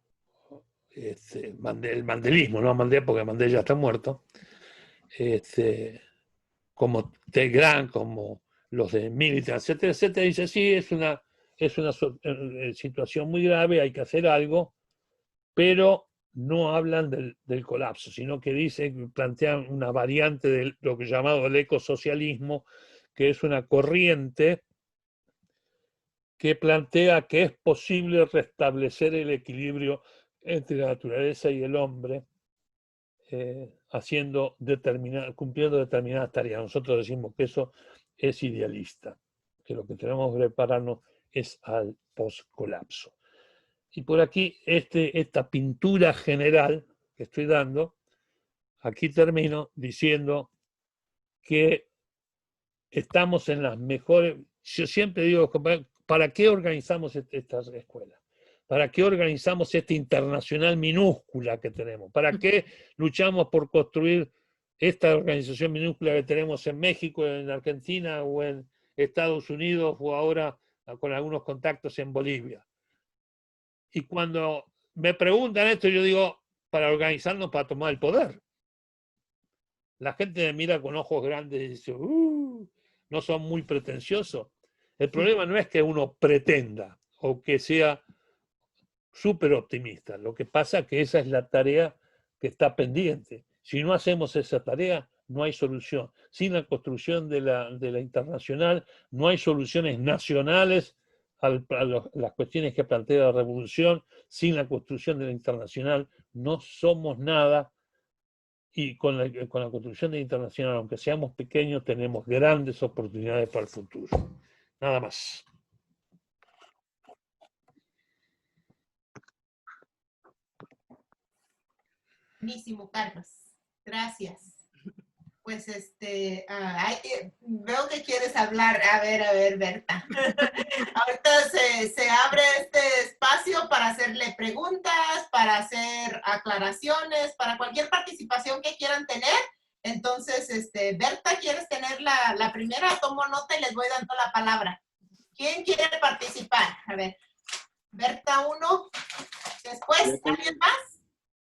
el mandelismo, no Mandel porque Mandel ya está muerto, como Tegrán, como los de Militan, etcétera, etcétera, dice sí, es una situación muy grave, hay que hacer algo, pero no hablan del colapso, sino que dicen, plantean una variante de lo que llamado el ecosocialismo, que es una corriente que plantea que es posible restablecer el equilibrio entre la naturaleza y el hombre, cumpliendo determinadas tareas. Nosotros decimos que eso es idealista, que lo que tenemos que prepararnos es al post-colapso. Y por aquí, esta pintura general que estoy dando, aquí termino diciendo que estamos en las mejores. Yo siempre digo, ¿para qué organizamos estas escuelas? ¿Para qué organizamos esta internacional minúscula que tenemos? ¿Para qué luchamos por construir esta organización minúscula que tenemos en México, en Argentina o en Estados Unidos o ahora con algunos contactos en Bolivia? Y cuando me preguntan esto, yo digo, para organizarnos para tomar el poder. La gente me mira con ojos grandes y dice, no son muy pretenciosos. El problema no es que uno pretenda o que sea súper optimista. Lo que pasa es que esa es la tarea que está pendiente. Si no hacemos esa tarea, no hay solución. Sin la construcción de la internacional, no hay soluciones nacionales a las cuestiones que plantea la revolución. Sin la construcción de la internacional, no somos nada. Y con la construcción de la internacional, aunque seamos pequeños, tenemos grandes oportunidades para el futuro. Nada más. Buenísimo, Carlos. Gracias. Pues veo que quieres hablar. A ver, Berta. Ahorita se abre este espacio para hacerle preguntas, para hacer aclaraciones, para cualquier participación que quieran tener. Entonces, Berta, ¿quieres tener la primera? Tomo nota y les voy dando la palabra. ¿Quién quiere participar? A ver, Berta 1. Después, ¿alguien más?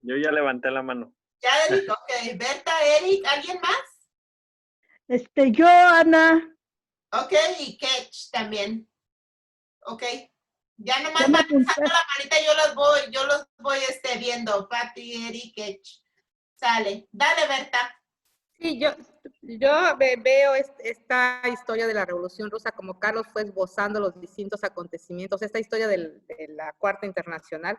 Yo ya levanté la mano. Ya, Eric, ok. Berta, Eric, ¿alguien más? Yo, Ana. Ok, y Ketch también. Ok. Ya nomás Ya me van apunté. alzando la manita, yo los voy viendo. Pati, Eric, Ketch. Sale. Dale, Berta. Sí, yo veo esta historia de la Revolución Rusa como Carlos fue esbozando los distintos acontecimientos, esta historia de la Cuarta Internacional,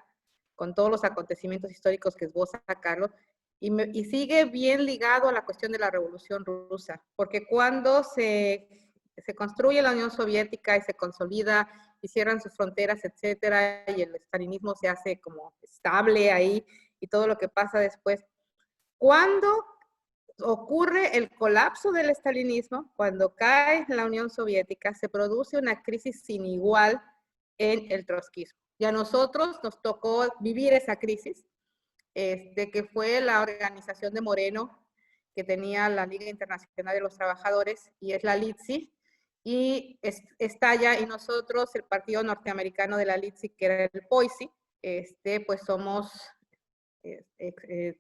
con todos los acontecimientos históricos que esboza Carlos, y sigue bien ligado a la cuestión de la Revolución Rusa, porque cuando se construye la Unión Soviética y se consolida y cierran sus fronteras, etcétera, y el estalinismo se hace como estable ahí, y todo lo que pasa después, cuando ocurre el colapso del estalinismo, cuando cae la Unión Soviética, se produce una crisis sin igual en el trotskismo. Y a nosotros nos tocó vivir esa crisis, que fue la organización de Moreno, que tenía la Liga Internacional de los Trabajadores, y es la LITSI, y estalla, y nosotros, el partido norteamericano de la LITSI, que era el POISI, pues somos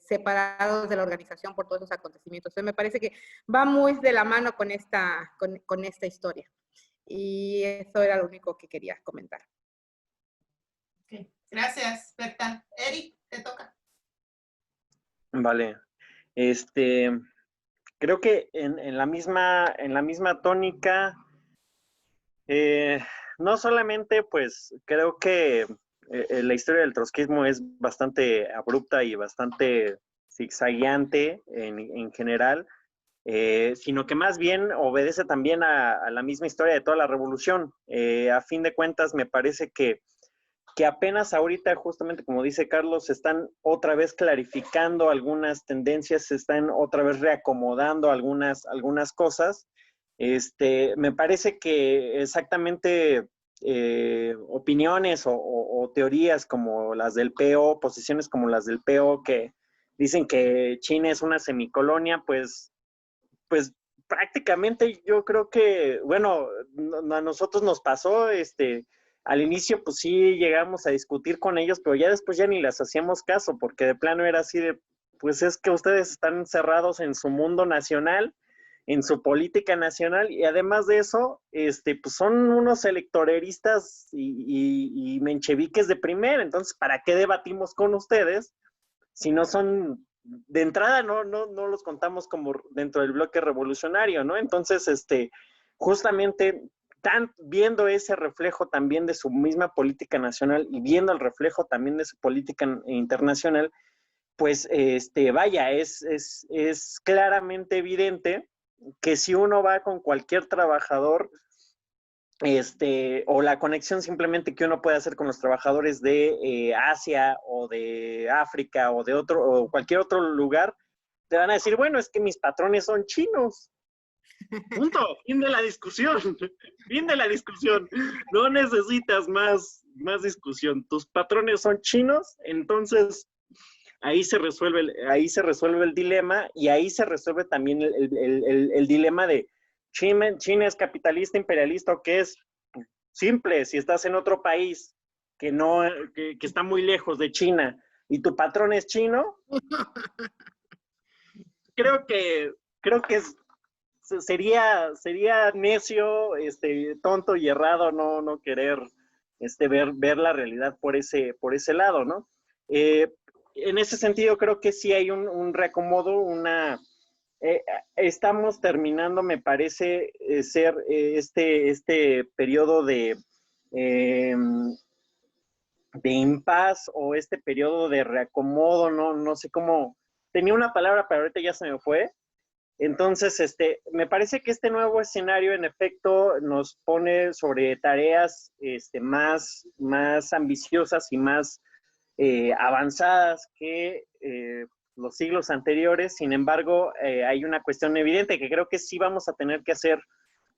separados de la organización por todos esos acontecimientos. Entonces me parece que va muy de la mano con esta historia. Y eso era lo único que quería comentar. Okay. Gracias, Berta. Eric, te toca. Vale. Creo que en la misma tónica, no solamente, pues, creo que la historia del trotskismo es bastante abrupta y bastante zigzagueante en general, sino que más bien obedece también a la misma historia de toda la revolución. A fin de cuentas, me parece que apenas ahorita, justamente como dice Carlos, se están otra vez clarificando algunas tendencias, se están otra vez reacomodando algunas cosas. Me parece que exactamente opiniones o teorías como las del PO, posiciones como las del PO que dicen que China es una semicolonia, pues prácticamente yo creo que, bueno, a nosotros nos pasó, al inicio pues sí llegamos a discutir con ellos, pero ya después ya ni les hacíamos caso, porque de plano era así de, pues es que ustedes están encerrados en su mundo nacional, en su política nacional, y además de eso, pues son unos electoreristas y mencheviques de primera, entonces, ¿para qué debatimos con ustedes si no son, de entrada no los contamos como dentro del bloque revolucionario, ¿no? Entonces, justamente viendo ese reflejo también de su misma política nacional y viendo el reflejo también de su política internacional, pues, vaya, es claramente evidente que si uno va con cualquier trabajador, o la conexión simplemente que uno puede hacer con los trabajadores de Asia o de África o de o cualquier otro lugar, te van a decir, bueno, es que mis patrones son chinos. Punto, fin de la discusión, fin de la discusión. No necesitas más discusión. Tus patrones son chinos, entonces ahí se resuelve el dilema, y ahí se resuelve también el dilema de China es capitalista, imperialista, o qué es. Simple, si estás en otro país que está muy lejos de China y tu patrón es chino, creo que sería necio, tonto y errado no querer ver la realidad por ese lado, ¿no? En ese sentido, creo que sí hay un reacomodo, estamos terminando, me parece, ser este periodo de impas, o este periodo de reacomodo, no sé cómo, tenía una palabra, pero ahorita ya se me fue. Entonces, me parece que este nuevo escenario, en efecto, nos pone sobre tareas más ambiciosas y más avanzadas que los siglos anteriores. Sin embargo, hay una cuestión evidente que creo que sí vamos a tener que hacer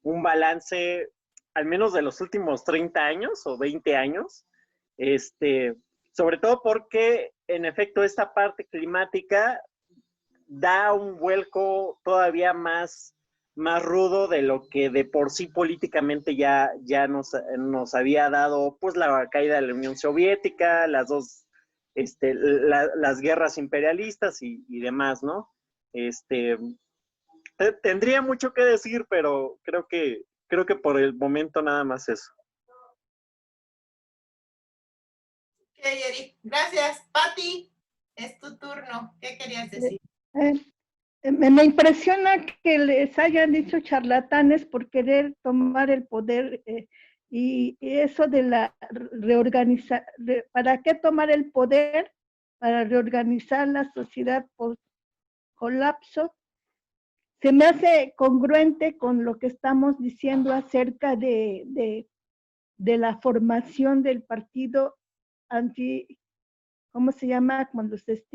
un balance, al menos de los últimos 30 años o 20 años, sobre todo porque, en efecto, esta parte climática da un vuelco todavía más rudo de lo que de por sí políticamente ya nos había dado, pues, la caída de la Unión Soviética, las guerras imperialistas y demás, ¿no? Tendría mucho que decir, pero creo que por el momento nada más eso. Ok, Eric, gracias. Pati, es tu turno. ¿Qué querías decir? Me impresiona que les hayan dicho charlatanes por querer tomar el poder, y eso de la reorganizar, ¿para qué tomar el poder? Para reorganizar la sociedad por colapso. Se me hace congruente con lo que estamos diciendo acerca de la formación del partido ¿cómo se llama? Cuando se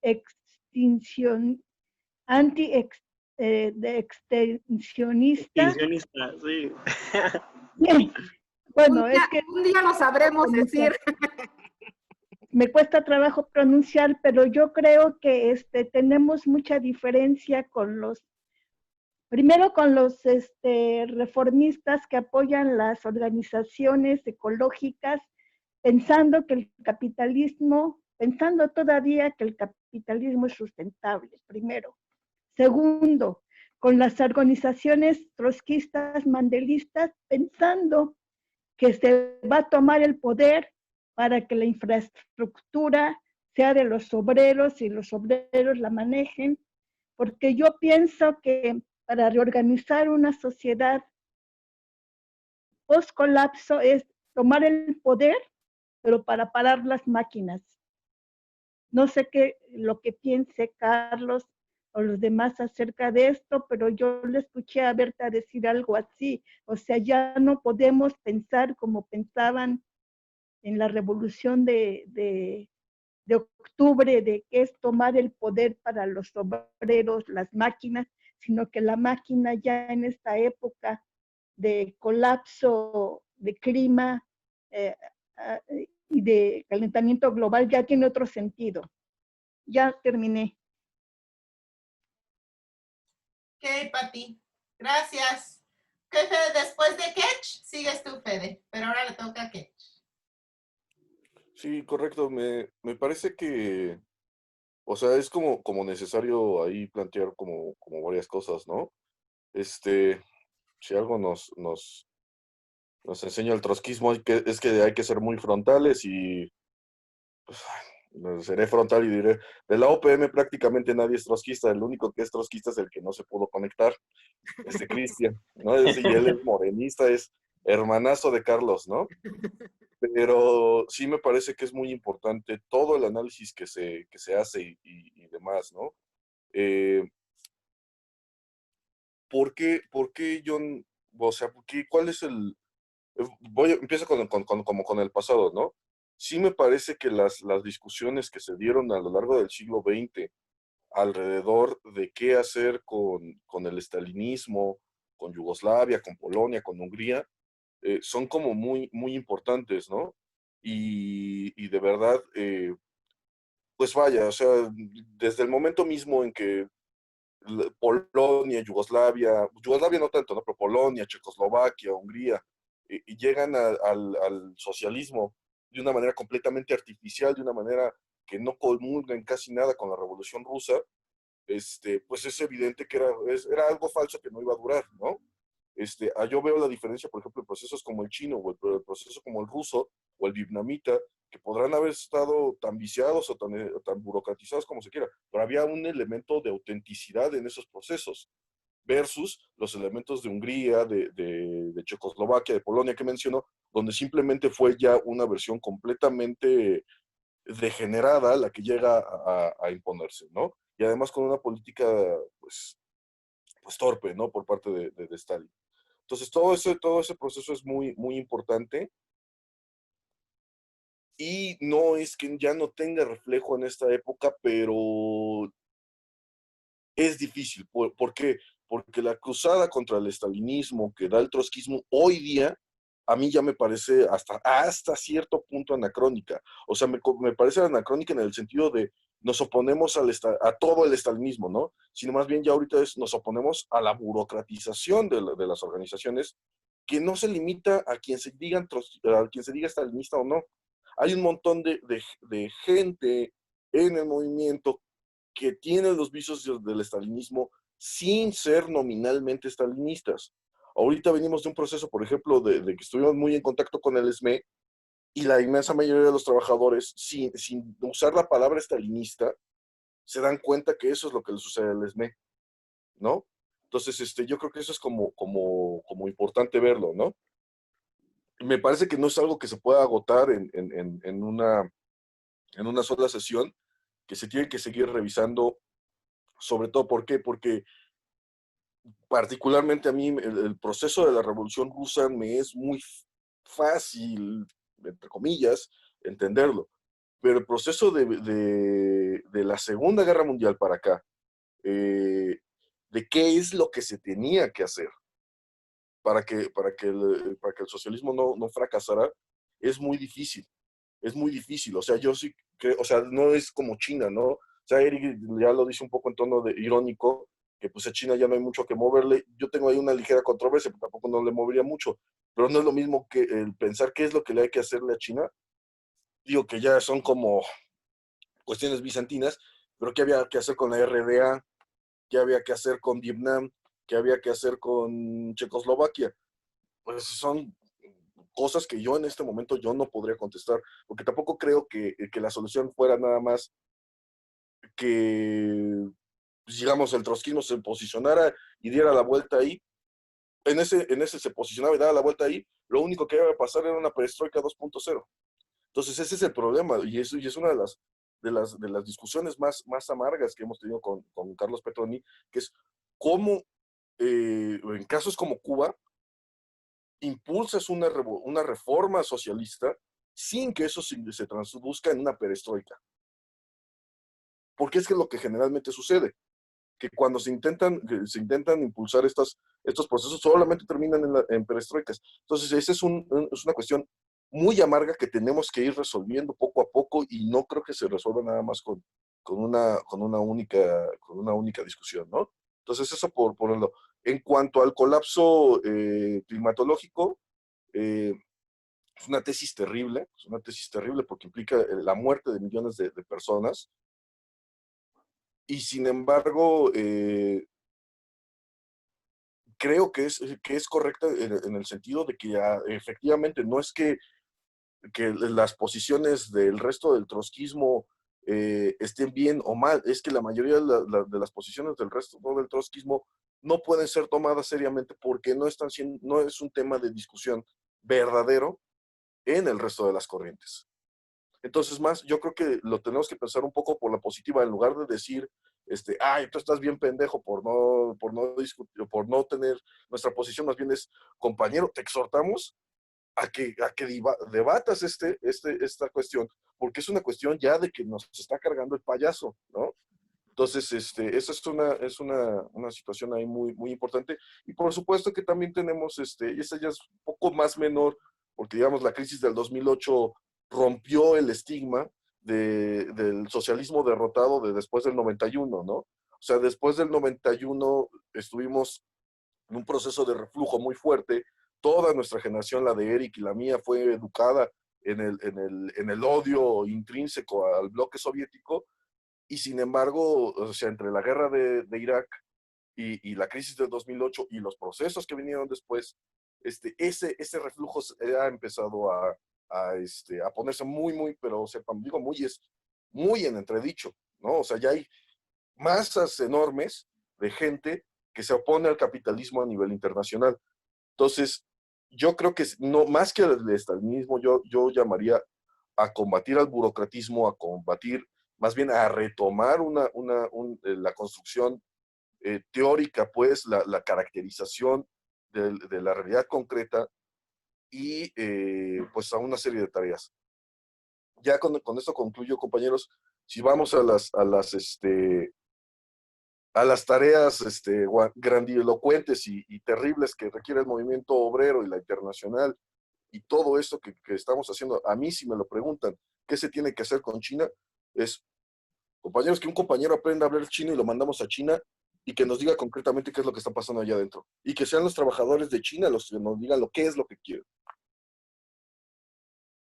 extensionista. Extensionista, sí. Bueno, un día lo sabremos decir. Me cuesta trabajo pronunciar, pero yo creo que tenemos mucha diferencia primero con los reformistas que apoyan las organizaciones ecológicas, pensando todavía que el capitalismo es sustentable, primero. Segundo, con las organizaciones trotskistas, mandelistas, pensando que se va a tomar el poder para que la infraestructura sea de los obreros y los obreros la manejen, porque yo pienso que para reorganizar una sociedad post-colapso es tomar el poder pero para parar las máquinas. No sé qué, lo que piense Carlos o los demás acerca de esto, pero yo le escuché a Berta decir algo así. O sea, ya no podemos pensar como pensaban en la revolución de octubre, de que es tomar el poder para los obreros, las máquinas, sino que la máquina ya en esta época de colapso de clima eh, y de calentamiento global ya tiene otro sentido. Ya terminé. Ok, Pati. Gracias. ¿Qué, Fede? Después de Ketch, sigues tú, Fede. Pero ahora le toca a Ketch. Sí, correcto. Me parece que, o sea, es como necesario ahí plantear como varias cosas, ¿no? Si algo nos enseña el trotskismo es que hay que ser muy frontales y seré frontal y diré, de la OPM prácticamente nadie es trotskista, el único que es trotskista es el que no se pudo conectar, Cristian, ¿no? Y él es morenista, es hermanazo de Carlos, ¿no? Pero sí me parece que es muy importante todo el análisis que se hace y demás, ¿no? Eh, por qué yo, o sea, cuál es el, empiezo como con el pasado, ¿no? Sí me parece que las discusiones que se dieron a lo largo del siglo XX alrededor de qué hacer con el estalinismo, con Yugoslavia, con Polonia, con Hungría, son como muy importantes, ¿no? Y de verdad, pues vaya, o sea, desde el momento mismo en que Polonia, Yugoslavia no tanto, ¿no? Pero Polonia, Checoslovaquia, Hungría, y llegan al socialismo de una manera completamente artificial, de una manera que no comulga en casi nada con la Revolución Rusa, pues es evidente que era algo falso que no iba a durar, ¿no? Yo veo la diferencia, por ejemplo, en procesos como el chino o el proceso como el ruso o el vietnamita, que podrán haber estado tan viciados o tan burocratizados como se quiera, pero había un elemento de autenticidad en esos procesos versus los elementos de Hungría, de Checoslovaquia, de Polonia que mencionó, donde simplemente fue ya una versión completamente degenerada la que llega a imponerse, ¿no? Y además con una política, pues torpe, ¿no? Por parte de Stalin. Entonces, todo ese proceso es muy importante y no es que ya no tenga reflejo en esta época, pero es difícil. ¿Por qué? Porque la cruzada contra el estalinismo que da el trotskismo hoy día, a mí ya me parece hasta cierto punto anacrónica. O sea, me parece anacrónica en el sentido de nos oponemos a todo el estalinismo, ¿no? Sino más bien ya ahorita nos oponemos a la burocratización de las organizaciones que no se limita a a quien se diga stalinista o no. Hay un montón de gente en el movimiento que tienen los vicios del estalinismo sin ser nominalmente estalinistas. Ahorita venimos de un proceso, por ejemplo, de que estuvimos muy en contacto con el SME y la inmensa mayoría de los trabajadores, sin usar la palabra estalinista, se dan cuenta que eso es lo que les sucede al SME, ¿no? Entonces, yo creo que eso es como importante verlo, ¿no? Me parece que no es algo que se pueda agotar en una sola sesión, que se tiene que seguir revisando, sobre todo, ¿por qué? Porque particularmente a mí el proceso de la Revolución Rusa me es muy fácil, entre comillas, entenderlo, pero el proceso de la Segunda Guerra Mundial para acá, de qué es lo que se tenía que hacer para que el socialismo no fracasara, es muy difícil. Es muy difícil. O sea, yo sí creo, o sea, no es como China, ¿no? O sea, Eric ya lo dice un poco en tono irónico, que pues a China ya no hay mucho que moverle. Yo tengo ahí una ligera controversia, pero tampoco no le movería mucho. Pero no es lo mismo que el pensar qué es lo que le hay que hacerle a China. Digo que ya son como cuestiones bizantinas, pero qué había que hacer con la RDA, qué había que hacer con Vietnam, qué había que hacer con Checoslovaquia. Pues son cosas que yo en este momento yo no podría contestar, porque tampoco creo que la solución fuera nada más que, pues, digamos, el trotskismo se posicionara y diera la vuelta ahí. En ese se posicionaba y daba la vuelta ahí. Lo único que iba a pasar era una perestroika 2.0. Entonces ese es el problema, y es una de las discusiones más amargas que hemos tenido con Carlos Petroni, que es cómo en casos como Cuba impulsas una reforma socialista sin que eso se traduzca en una perestroika. Porque es que lo que generalmente sucede, que cuando se intentan impulsar estos procesos solamente terminan en perestroikas. Entonces esa es una cuestión muy amarga que tenemos que ir resolviendo poco a poco, y no creo que se resuelva nada más con una única discusión, ¿no? Entonces eso por un lado. En cuanto al colapso climatológico, es una tesis terrible, porque implica la muerte de millones de personas, y sin embargo, creo que es correcta en el sentido de que efectivamente no es que las posiciones del resto del trotskismo estén bien o mal, es que la mayoría de las posiciones del resto del trotskismo no pueden ser tomadas seriamente porque no es un tema de discusión verdadero en el resto de las corrientes. Entonces, yo creo que lo tenemos que pensar un poco por la positiva, en lugar de decir, ay, tú estás bien pendejo discutir, por no tener nuestra posición. Más bien es, compañero, te exhortamos a que debatas esta cuestión, porque es una cuestión ya de que nos está cargando el payaso, ¿no? Entonces, esa es una situación ahí muy importante. Y por supuesto que también tenemos, y esa ya es un poco más menor, porque digamos la crisis del 2008 rompió el estigma del socialismo derrotado de después del 91, ¿no? O sea, después del 91 estuvimos en un proceso de reflujo muy fuerte. Toda nuestra generación, la de Eric y la mía, fue educada en el odio intrínseco al bloque soviético, y sin embargo, o sea, entre la guerra de Irak y la crisis del 2008 y los procesos que vinieron después, ese reflujo ha empezado a ponerse pero, o sea, cuando digo es muy en entredicho, ¿no? O sea, ya hay masas enormes de gente que se opone al capitalismo a nivel internacional. Entonces, yo creo que no, más que el estalinismo, yo llamaría a combatir al burocratismo, a combatir, más bien a retomar la construcción teórica, pues, la caracterización de la realidad concreta, y pues a una serie de tareas. Ya con esto concluyo, compañeros. Si vamos a las tareas grandilocuentes y terribles que requiere el movimiento obrero y la internacional, y todo esto que estamos haciendo, a mí si me lo preguntan, ¿qué se tiene que hacer con China? Es, compañeros, que un compañero aprenda a hablar chino y lo mandamos a China, y que nos diga concretamente qué es lo que está pasando allá adentro. Y que sean los trabajadores de China los que nos digan qué es lo que quieren.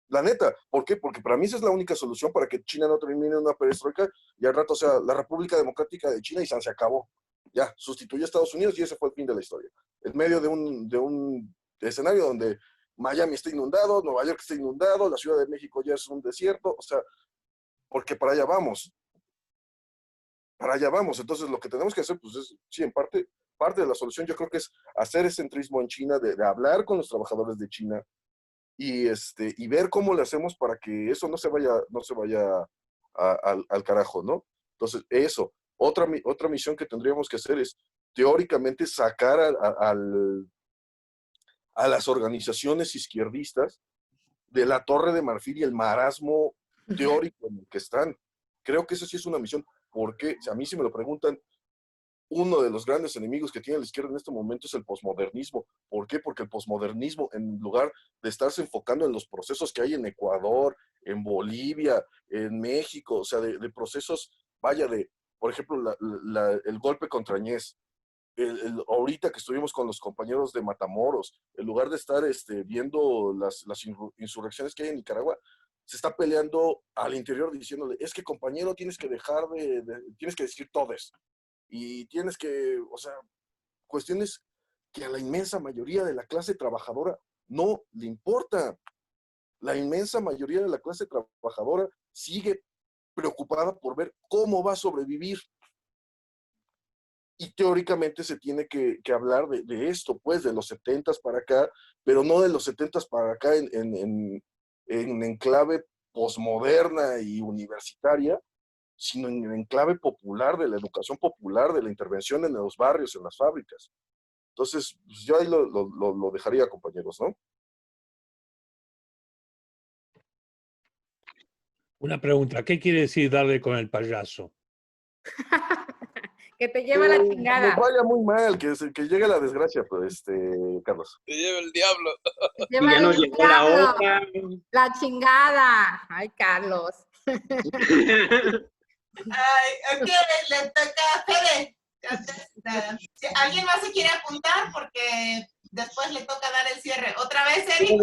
La neta, ¿por qué? Porque para mí esa es la única solución para que China no termine una perestroika y al rato sea la República Democrática de China y se acabó. Ya, sustituyó a Estados Unidos y ese fue el fin de la historia. En medio de un escenario donde Miami está inundado, Nueva York está inundado, la Ciudad de México ya es un desierto, o sea, porque para allá vamos. Para allá vamos. Entonces lo que tenemos que hacer, pues es, sí, en parte de la solución yo creo que es hacer ese centrismo en China, de hablar con los trabajadores de China, y ver cómo le hacemos para que eso no se vaya al carajo, ¿no? Entonces, eso. Otra misión que tendríamos que hacer es, teóricamente, sacar a las organizaciones izquierdistas de la Torre de Marfil y el marasmo teórico en el que están. Creo que eso sí es una misión, porque a mí si me lo preguntan, uno de los grandes enemigos que tiene la izquierda en este momento es el posmodernismo. ¿Por qué? Porque el posmodernismo, en lugar de estarse enfocando en los procesos que hay en Ecuador, en Bolivia, en México, o sea, de procesos, vaya, por ejemplo, el golpe contra Añez, ahorita que estuvimos con los compañeros de Matamoros, en lugar de estar viendo las insurrecciones que hay en Nicaragua, se está peleando al interior diciéndole, es que compañero, tienes que dejar tienes que decir todes. Y tienes que, o sea, cuestiones que a la inmensa mayoría de la clase trabajadora no le importa. La inmensa mayoría de la clase trabajadora sigue preocupada por ver cómo va a sobrevivir. Y teóricamente se tiene que hablar de esto, pues, de los 70s para acá, pero no de los 70s para acá en clave posmoderna y universitaria, sino en clave popular, de la educación popular, de la intervención en los barrios, en las fábricas. Entonces, pues yo ahí lo dejaría, compañeros, ¿no? Una pregunta, ¿qué quiere decir darle con el payaso? Que te lleva la Nos chingada. vaya muy mal, que llegue la desgracia, pues, Carlos. Te lleva el diablo. Te Y lleva ya el nos llegó la diablo, otra. la chingada. Ay, Carlos. Ay, ok, le toca a Fede. Si alguien más se quiere apuntar, porque después le toca dar el cierre. ¿Otra vez, Eric?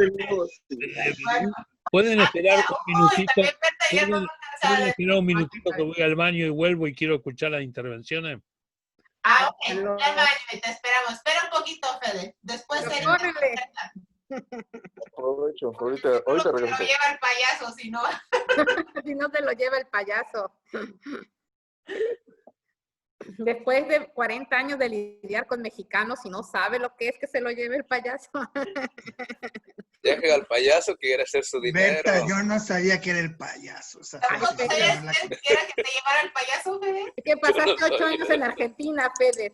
Bueno, ¿Pueden esperar un minutito? también Berta ya no ¿Pueden esperar un minutito que voy al baño y vuelvo y quiero escuchar las intervenciones? Ah, ok, ya no hay, te esperamos. Espera un poquito, Fede. Después Pero Eric. córrele. Aprovecho, ahorita Lo regreso. lleva el payaso, si no. Si no te lo lleva el payaso. Después de 40 años de lidiar con mexicanos y no sabe lo que es que se lo lleve el payaso. Deja al payaso que quiere hacer su dinero. Berta, yo no sabía que era el payaso. O sea, ¿Tampoco felicitaciones, sabías la- que era que te llevara el payaso, Fede? Es que pasaste 8 años en Argentina, Fede.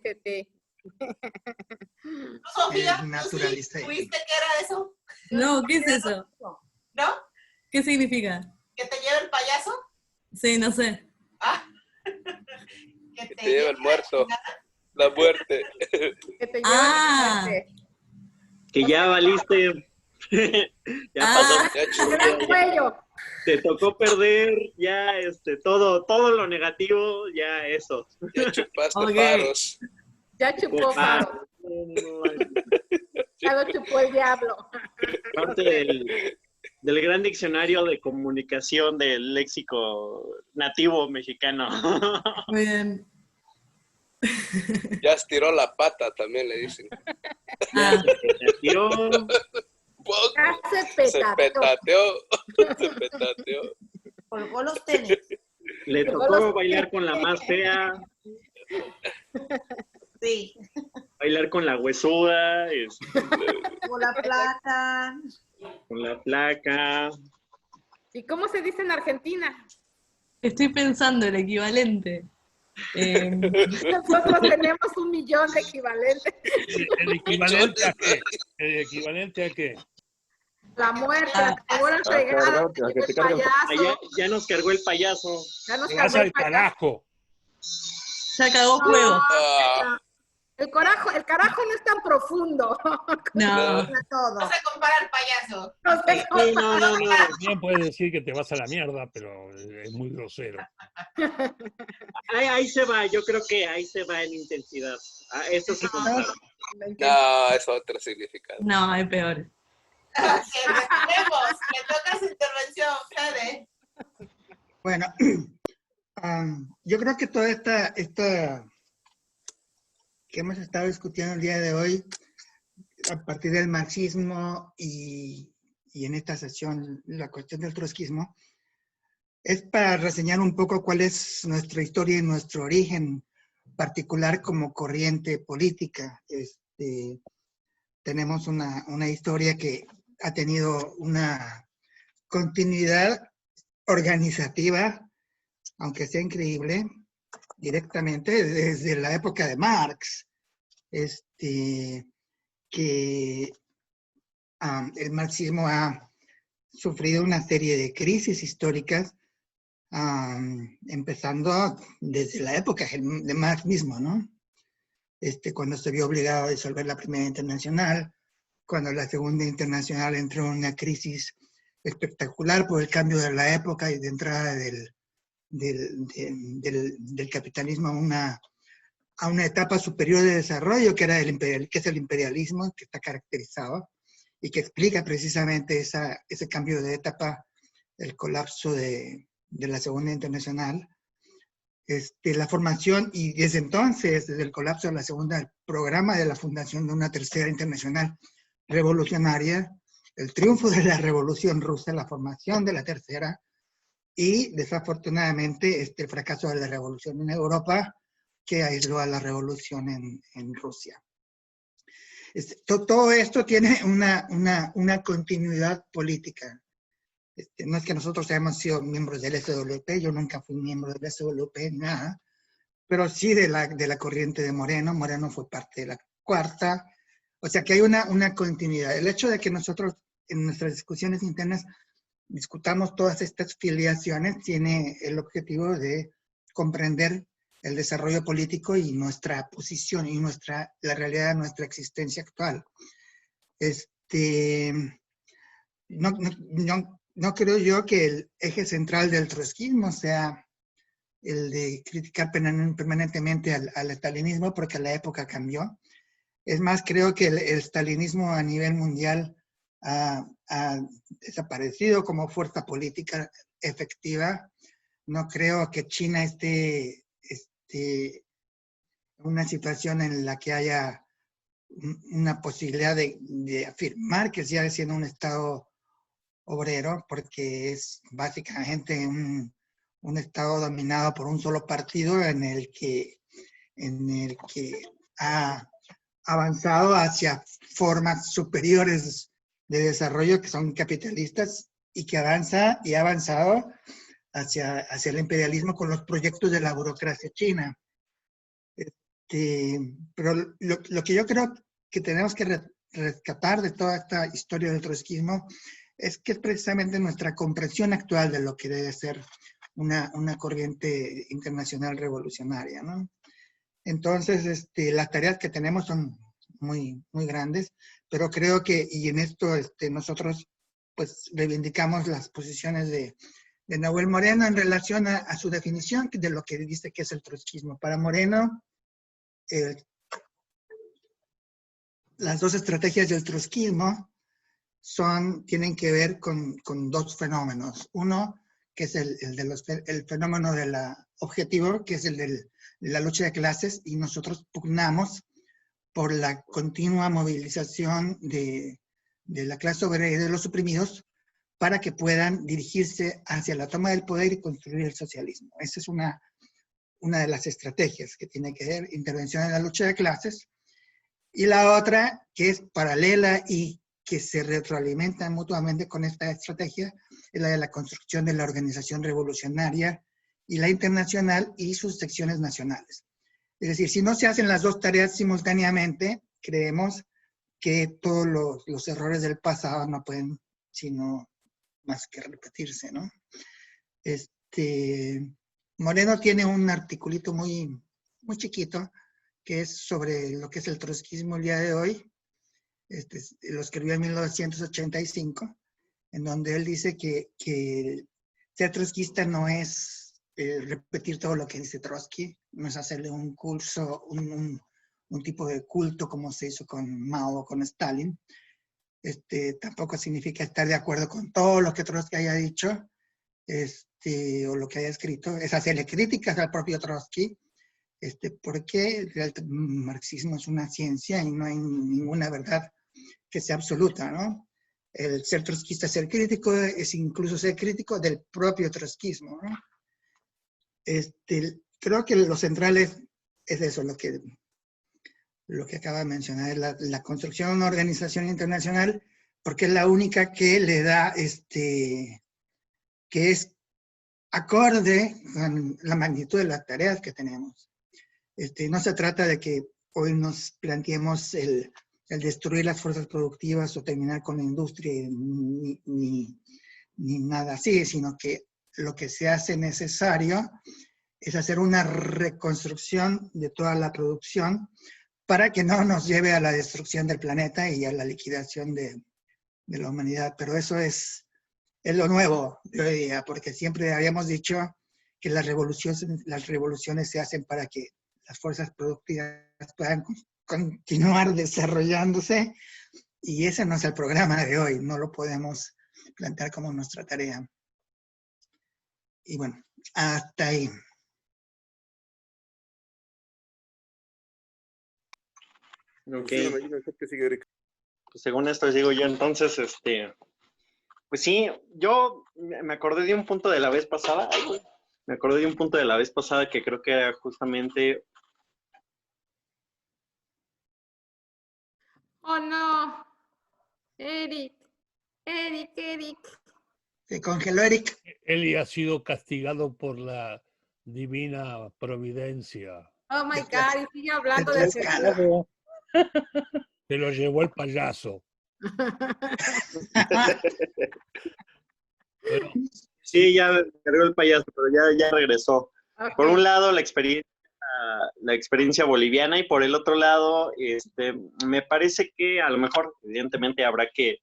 ¿Tú, Sofía? Es ¿Tú naturalista. sí ¿Tuviste que era eso? No, ¿qué es eso? ¿No? ¿Qué significa? ¿Que te lleve el payaso? Sí, no sé. Ah. Que te lleva el la muerto. chingada. La muerte. Que te lleve Ah. Que ya valiste. Ya Ah. pasó. Ya el chupó. cuello. Te tocó perder ya todo lo negativo, ya eso. Ya chupaste Ok. paros. Ya chupó paro. Ya lo chupó el diablo. Parte del gran diccionario de comunicación del léxico nativo mexicano. Muy bien. Ya estiró la pata, también le dicen. Ah, Tiró, ¡Poc! Ya se Se petateó. petateó. Se petateó. Colgó los tenis. le tocó bailar con la más fea, Sí. bailar con la huesuda, Con la plata. con la flaca. ¿Y cómo se dice en Argentina? estoy pensando el equivalente. Nosotros tenemos 1 millón de equivalentes. ¿El equivalente a qué? ¿El equivalente a qué? La muerte, la hora cargar, fregada, a que el te cargan. payaso. Ya nos cargó el payaso. Ya nos Te vas cargó el al payaso. carajo. Ya cagó juego. Ah, El carajo no es tan profundo. No. A todo. No se compara al payaso. No sé Sí, cómo. no. También puedes decir que te vas a la mierda, pero es muy grosero. Ahí se va, yo creo que ahí se va en intensidad. Eso se compara. no, es otro significado. No, hay peores. Retiremos. Le toca su intervención, Fede. Bueno, yo creo que toda esta que hemos estado discutiendo el día de hoy, a partir del marxismo y en esta sesión la cuestión del trotskismo, es para reseñar un poco cuál es nuestra historia y nuestro origen particular como corriente política. Tenemos una historia que ha tenido una continuidad organizativa, aunque sea increíble, directamente desde la época de Marx, que el marxismo ha sufrido una serie de crisis históricas, empezando desde la época de Marx mismo, ¿no? Cuando se vio obligado a disolver la Primera Internacional, cuando la Segunda Internacional entró en una crisis espectacular por el cambio de la época y de entrada del capitalismo a una etapa superior de desarrollo, que es el imperialismo, que está caracterizado y que explica precisamente ese cambio de etapa, el colapso de la Segunda Internacional. La formación, y desde entonces, desde el colapso de la Segunda, el programa de la fundación de una Tercera Internacional revolucionaria, el triunfo de la Revolución Rusa, la formación de la Tercera, y desafortunadamente el fracaso de la revolución en Europa, que aisló a la revolución en Rusia. Todo esto tiene una continuidad política. No es que nosotros hayamos sido miembros del SWP, yo nunca fui miembro del SWP, nada, pero sí de la corriente de Moreno. Moreno fue parte de la cuarta, o sea que hay una continuidad. El hecho de que nosotros en nuestras discusiones internas discutamos todas estas filiaciones tiene el objetivo de comprender el desarrollo político y nuestra posición y la realidad de nuestra existencia actual. No creo yo que el eje central del trotskismo sea el de criticar permanentemente al estalinismo, porque la época cambió. Es más, creo que el estalinismo a nivel mundial ha desaparecido como fuerza política efectiva. No creo que China esté en una situación en la que haya una posibilidad de afirmar que sigue siendo un Estado obrero, porque es básicamente un Estado dominado por un solo partido en el que ha avanzado hacia formas superiores de desarrollo que son capitalistas y que ha avanzado hacia el imperialismo con los proyectos de la burocracia china. Pero lo que yo creo que tenemos que rescatar de toda esta historia del trotskismo es que es precisamente nuestra comprensión actual de lo que debe ser una corriente internacional revolucionaria, ¿no? Entonces, las tareas que tenemos son muy, muy grandes, pero creo que, y en esto nosotros pues reivindicamos las posiciones de Nahuel Moreno en relación a su definición de lo que dice que es el trotskismo. Para Moreno, las dos estrategias del trotskismo tienen que ver con dos fenómenos. Uno, que es el fenómeno objetivo, que es el de la lucha de clases, y nosotros pugnamos por la continua movilización de la clase obrera y de los oprimidos para que puedan dirigirse hacia la toma del poder y construir el socialismo. Esa es una de las estrategias que tiene que ver, intervención en la lucha de clases. Y la otra, que es paralela y que se retroalimenta mutuamente con esta estrategia, es la de la construcción de la organización revolucionaria y la internacional y sus secciones nacionales. Es decir, si no se hacen las dos tareas simultáneamente, creemos que todos los errores del pasado no pueden sino más que repetirse, ¿no? Moreno tiene un articulito muy, muy chiquito que es sobre lo que es el trotskismo el día de hoy. Lo escribió en 1985, en donde él dice que ser trotskista no es repetir todo lo que dice Trotsky, no es hacerle un curso, un tipo de culto como se hizo con Mao o con Stalin. Tampoco significa estar de acuerdo con todo lo que Trotsky haya dicho o lo que haya escrito, es hacerle críticas al propio Trotsky, porque el marxismo es una ciencia y no hay ninguna verdad que sea absoluta, ¿no? El ser trotskista, ser crítico, es incluso ser crítico del propio trotskismo, ¿no? Creo que lo central es eso, lo que acaba de mencionar, es la construcción de una organización internacional, porque es la única que le da, que es acorde con la magnitud de las tareas que tenemos. No se trata de que hoy nos planteemos el destruir las fuerzas productivas o terminar con la industria, ni nada así, sino que lo que se hace necesario es hacer una reconstrucción de toda la producción para que no nos lleve a la destrucción del planeta y a la liquidación de la humanidad. Pero eso es lo nuevo de hoy día, porque siempre habíamos dicho que las revoluciones se hacen para que las fuerzas productivas puedan continuar desarrollándose, y ese no es el programa de hoy, no lo podemos plantear como nuestra tarea. Y bueno, hasta ahí. Ok. Pues según esto digo yo, entonces, pues sí, yo me acordé de un punto de la vez pasada, que creo que era justamente... Oh, no. Eric. Se congeló Eric. Eli ha sido castigado por la divina providencia. Oh my God, y sigue hablando de Tlaxcala. Se lo llevó el payaso. Pero, Sí, ya cargó el payaso, pero ya regresó. Ok. Por un lado, la experiencia boliviana, y por el otro lado, me parece que a lo mejor, evidentemente, habrá que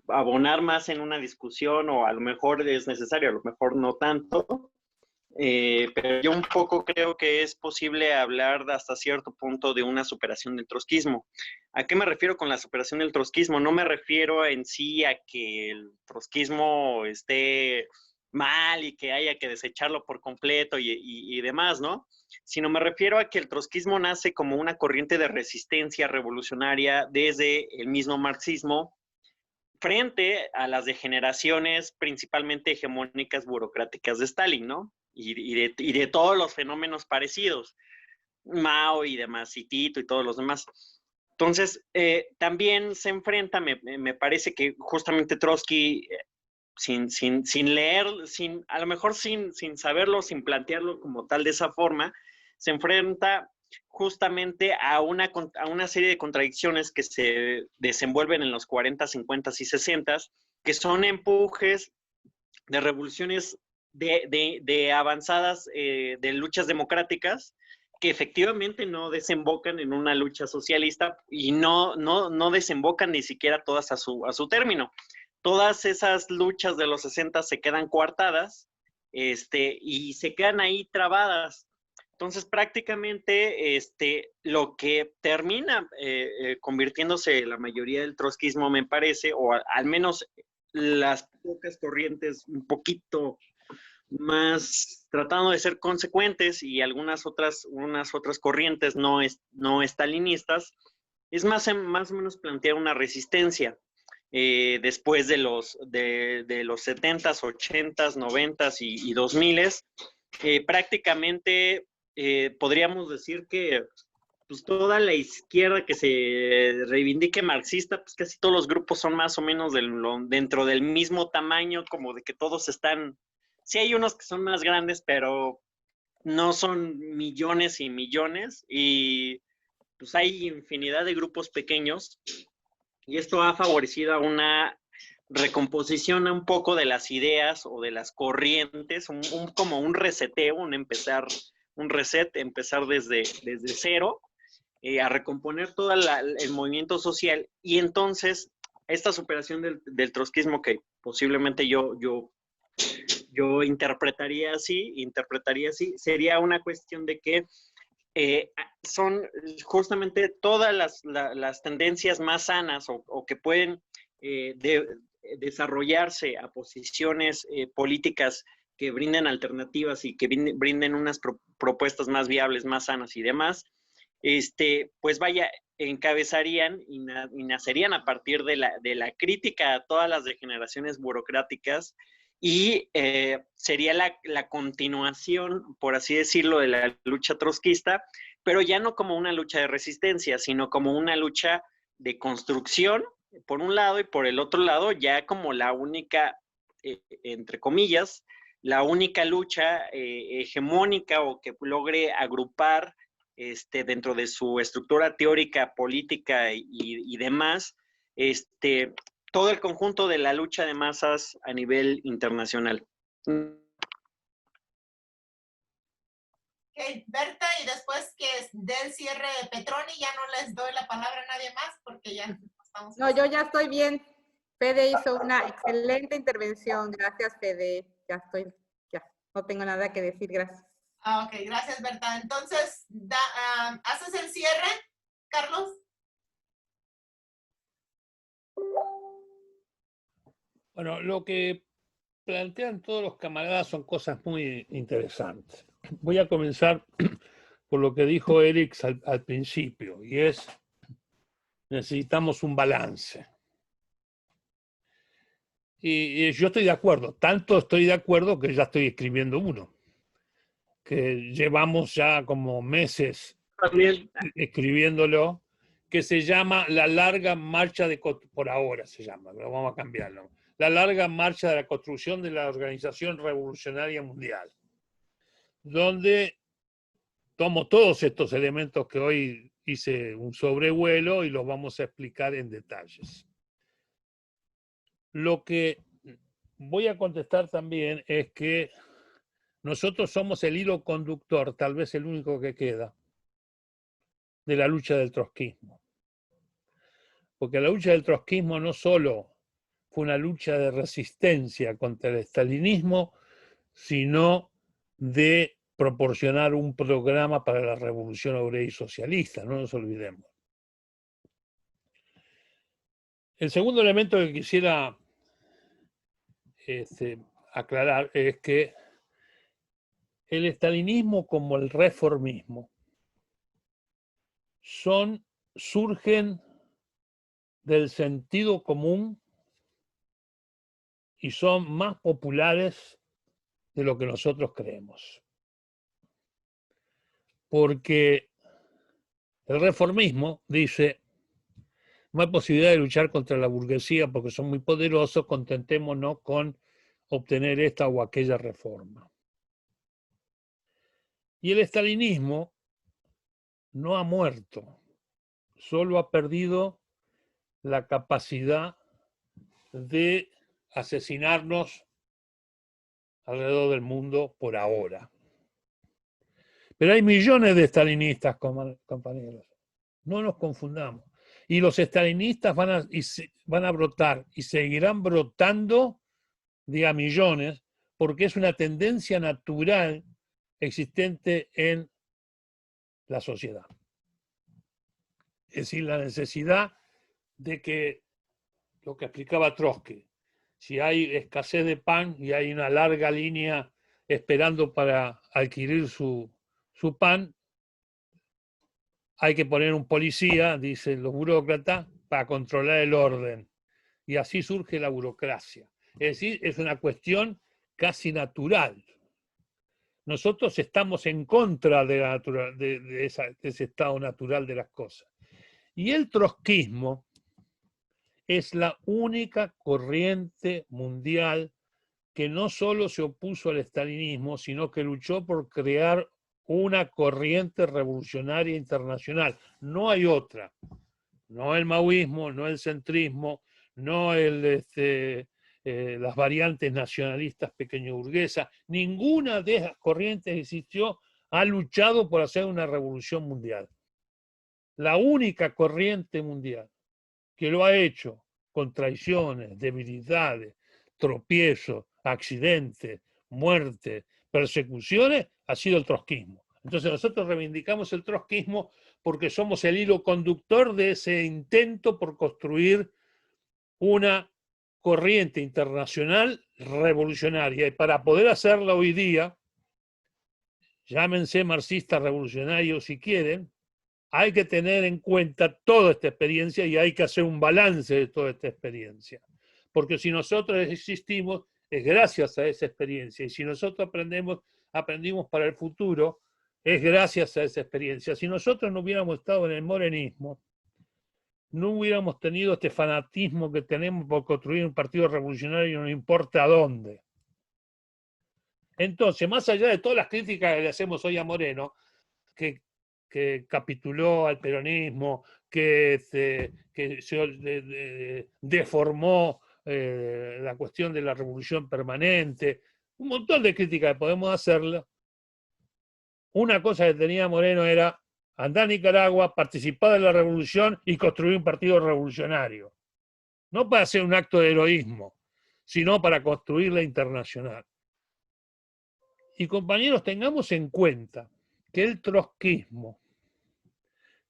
abonar más en una discusión, o a lo mejor es necesario, a lo mejor no tanto. Pero yo un poco creo que es posible hablar hasta cierto punto de una superación del trotskismo. ¿A qué me refiero con la superación del trotskismo? No me refiero en sí a que el trotskismo esté mal y que haya que desecharlo por completo y demás, ¿no? Sino me refiero a que el trotskismo nace como una corriente de resistencia revolucionaria desde el mismo marxismo frente a las degeneraciones principalmente hegemónicas burocráticas de Stalin, ¿no? Y de todos los fenómenos parecidos, Mao y demás, y Tito y todos los demás. Entonces, también se enfrenta, me parece que justamente Trotsky, sin leer, a lo mejor sin saberlo, sin plantearlo como tal de esa forma, se enfrenta justamente a una serie de contradicciones que se desenvuelven en los 40, 50 y 60, que son empujes de revoluciones de avanzadas, de luchas democráticas, que efectivamente no desembocan en una lucha socialista y no desembocan ni siquiera todas a su término. Todas esas luchas de los 60 se quedan coartadas, y se quedan ahí trabadas. Entonces, prácticamente lo que termina convirtiéndose la mayoría del trotskismo, me parece, o al menos las pocas corrientes un poquito más tratando de ser consecuentes, y unas otras corrientes no estalinistas, es más o menos plantear una resistencia después de los 70s, 80s, 90s y 2000s. Prácticamente podríamos decir que pues toda la izquierda que se reivindique marxista, pues casi todos los grupos son más o menos dentro del mismo tamaño, como de que todos están, sí hay unos que son más grandes, pero no son millones y millones, y pues hay infinidad de grupos pequeños, y esto ha favorecido a una recomposición un poco de las ideas o de las corrientes, como un reseteo, un reset, empezar desde cero, a recomponer todo el movimiento social. Y entonces esta superación del trotskismo, que posiblemente yo interpretaría así, sería una cuestión de que son justamente todas las tendencias más sanas o que pueden desarrollarse a posiciones políticas que brinden alternativas y que brinden unas propuestas más viables, más sanas y demás, pues vaya, encabezarían y nacerían a partir de la crítica a todas las degeneraciones burocráticas, y sería la continuación, por así decirlo, de la lucha trotskista, pero ya no como una lucha de resistencia, sino como una lucha de construcción, por un lado, y por el otro lado, ya como la única, entre comillas, la única lucha hegemónica o que logre agrupar dentro de su estructura teórica, política y demás, todo el conjunto de la lucha de masas a nivel internacional. Okay, Berta, y después que dé el cierre de Petroni, ya no les doy la palabra a nadie más porque ya estamos. No, yo ya estoy bien. Fede hizo una excelente intervención. Gracias, Fede. Ya no tengo nada que decir, gracias. Ok, gracias, Berta. Entonces, ¿haces el cierre, Carlos? Bueno, lo que plantean todos los camaradas son cosas muy interesantes. Voy a comenzar por lo que dijo Eric al principio, y es: necesitamos un balance. Y yo estoy de acuerdo, tanto estoy de acuerdo que ya estoy escribiendo uno, que llevamos ya como meses escribiéndolo, que se llama La larga marcha por ahora se llama, pero vamos a cambiarlo. la larga marcha de la construcción de la Organización Revolucionaria Mundial, donde tomo todos estos elementos que hoy hice un sobrevuelo y los vamos a explicar en detalles. Lo que voy a contestar también es que nosotros somos el hilo conductor, tal vez el único que queda, de la lucha del trotskismo. Porque la lucha del trotskismo no solo fue una lucha de resistencia contra el estalinismo, sino de proporcionar un programa para la revolución obrera y socialista, no nos olvidemos. El segundo elemento que quisiera aclarar es que el estalinismo como el reformismo surgen del sentido común y son más populares de lo que nosotros creemos. Porque el reformismo dice, no hay posibilidad de luchar contra la burguesía porque son muy poderosos, contentémonos con obtener esta o aquella reforma. Y el estalinismo no ha muerto, solo ha perdido la capacidad de asesinarnos alrededor del mundo por ahora. Pero hay millones de estalinistas, compañeros. No nos confundamos. Y los estalinistas van a brotar y seguirán brotando de a millones porque es una tendencia natural existente en la sociedad. Es decir, la necesidad de que, lo que explicaba Trotsky, si hay escasez de pan y hay una larga línea esperando para adquirir su pan, hay que poner un policía, dicen los burócratas, para controlar el orden. Y así surge la burocracia. Es decir, es una cuestión casi natural. Nosotros estamos en contra de ese estado natural de las cosas. Y el trotskismo es la única corriente mundial que no solo se opuso al estalinismo, sino que luchó por crear una corriente revolucionaria internacional. No hay otra. No el maoísmo, no el centrismo, no las variantes nacionalistas pequeño burguesas. Ninguna de esas corrientes existió, ha luchado por hacer una revolución mundial. La única corriente mundial que lo ha hecho con traiciones, debilidades, tropiezos, accidentes, muertes, persecuciones, ha sido el trotskismo. Entonces nosotros reivindicamos el trotskismo porque somos el hilo conductor de ese intento por construir una corriente internacional revolucionaria. Y para poder hacerla hoy día, llámense marxistas revolucionarios si quieren, hay que tener en cuenta toda esta experiencia y hay que hacer un balance de toda esta experiencia. Porque si nosotros existimos, es gracias a esa experiencia. Y si nosotros aprendimos para el futuro, es gracias a esa experiencia. Si nosotros no hubiéramos estado en el morenismo, no hubiéramos tenido este fanatismo que tenemos por construir un partido revolucionario, no importa dónde. Entonces, más allá de todas las críticas que le hacemos hoy a Moreno, que capituló al peronismo, que se deformó la cuestión de la revolución permanente, un montón de críticas que podemos hacerle. Una cosa que tenía Moreno era andar a Nicaragua, participar de la revolución y construir un partido revolucionario. No para hacer un acto de heroísmo, sino para construir la internacional. Y compañeros, tengamos en cuenta que el trotskismo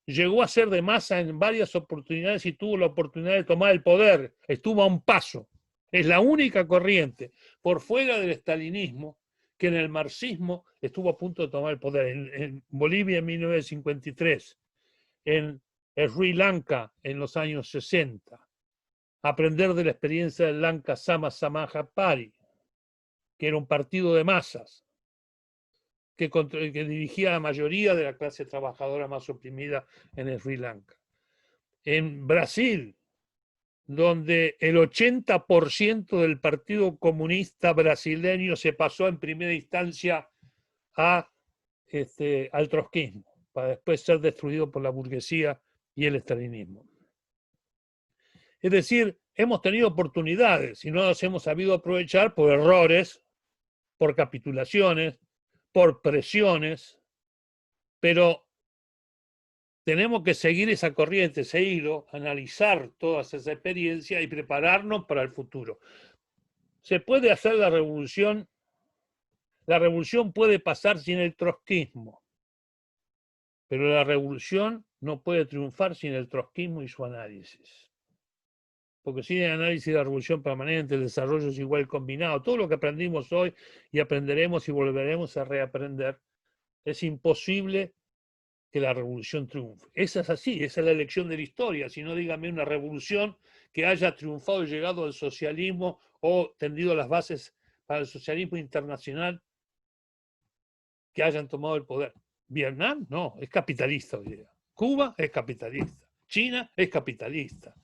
llegó a ser de masa en varias oportunidades y tuvo la oportunidad de tomar el poder. Estuvo a un paso. Es la única corriente por fuera del estalinismo que en el marxismo estuvo a punto de tomar el poder. En Bolivia en 1953, en Sri Lanka en los años 60. Aprender de la experiencia del Lanka Samaja Pari, que era un partido de masas, que dirigía a la mayoría de la clase trabajadora más oprimida en el Sri Lanka. En Brasil, donde el 80% del Partido Comunista brasileño se pasó en primera instancia al trotskismo, para después ser destruido por la burguesía y el estalinismo. Es decir, hemos tenido oportunidades y no las hemos sabido aprovechar por errores, por capitulaciones, por presiones, pero tenemos que seguir esa corriente, ese hilo, analizar todas esas experiencias y prepararnos para el futuro. Se puede hacer la revolución puede pasar sin el trotskismo, pero la revolución no puede triunfar sin el trotskismo y su análisis. Porque sin el análisis de la revolución permanente, el desarrollo es igual combinado, todo lo que aprendimos hoy y aprenderemos y volveremos a reaprender, es imposible que la revolución triunfe. Esa es así, esa es la elección de la historia. Si no, dígame una revolución que haya triunfado y llegado al socialismo o tendido las bases para el socialismo internacional, que hayan tomado el poder. Vietnam, no, es capitalista hoy día. Cuba es capitalista. China es capitalista.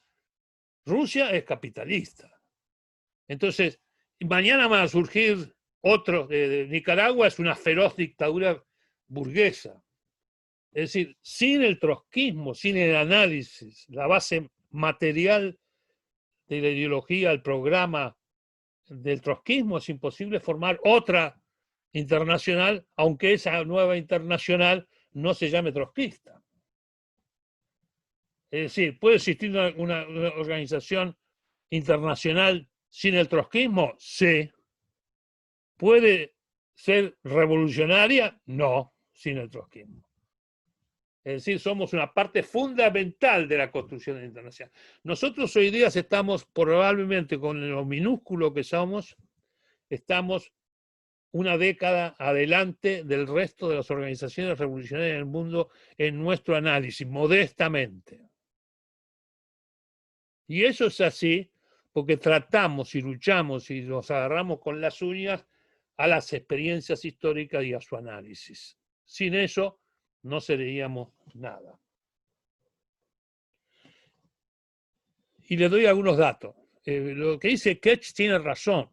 Rusia es capitalista. Entonces, mañana va a surgir otro. Nicaragua es una feroz dictadura burguesa. Es decir, sin el trotskismo, sin el análisis, la base material de la ideología, el programa del trotskismo, es imposible formar otra internacional, aunque esa nueva internacional no se llame trotskista. Es decir, ¿puede existir una organización internacional sin el trotskismo? Sí. ¿Puede ser revolucionaria? No, sin el trotskismo. Es decir, somos una parte fundamental de la construcción internacional. Nosotros hoy día estamos, probablemente con lo minúsculo que somos, estamos una década adelante del resto de las organizaciones revolucionarias del mundo en nuestro análisis, modestamente. Y eso es así porque tratamos y luchamos y nos agarramos con las uñas a las experiencias históricas y a su análisis. Sin eso no seríamos nada. Y le doy algunos datos. Lo que dice Ketch tiene razón.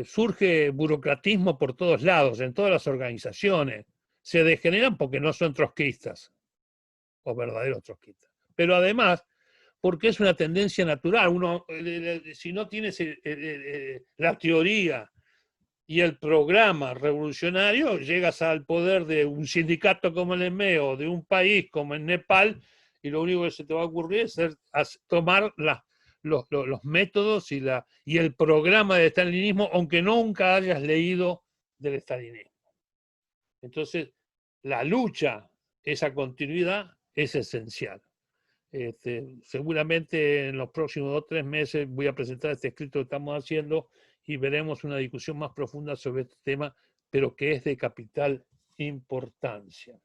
Surge burocratismo por todos lados, en todas las organizaciones. Se degeneran porque no son trotskistas o verdaderos trotskistas. Pero además, porque es una tendencia natural. Uno, si no tienes la teoría y el programa revolucionario, llegas al poder de un sindicato como el EMEO, o de un país como en Nepal, y lo único que se te va a ocurrir es tomar los métodos y el programa del estalinismo, aunque nunca hayas leído del estalinismo. Entonces, la lucha, esa continuidad, es esencial. Seguramente en los próximos 2 o 3 meses voy a presentar este escrito que estamos haciendo y veremos una discusión más profunda sobre este tema, pero que es de capital importancia.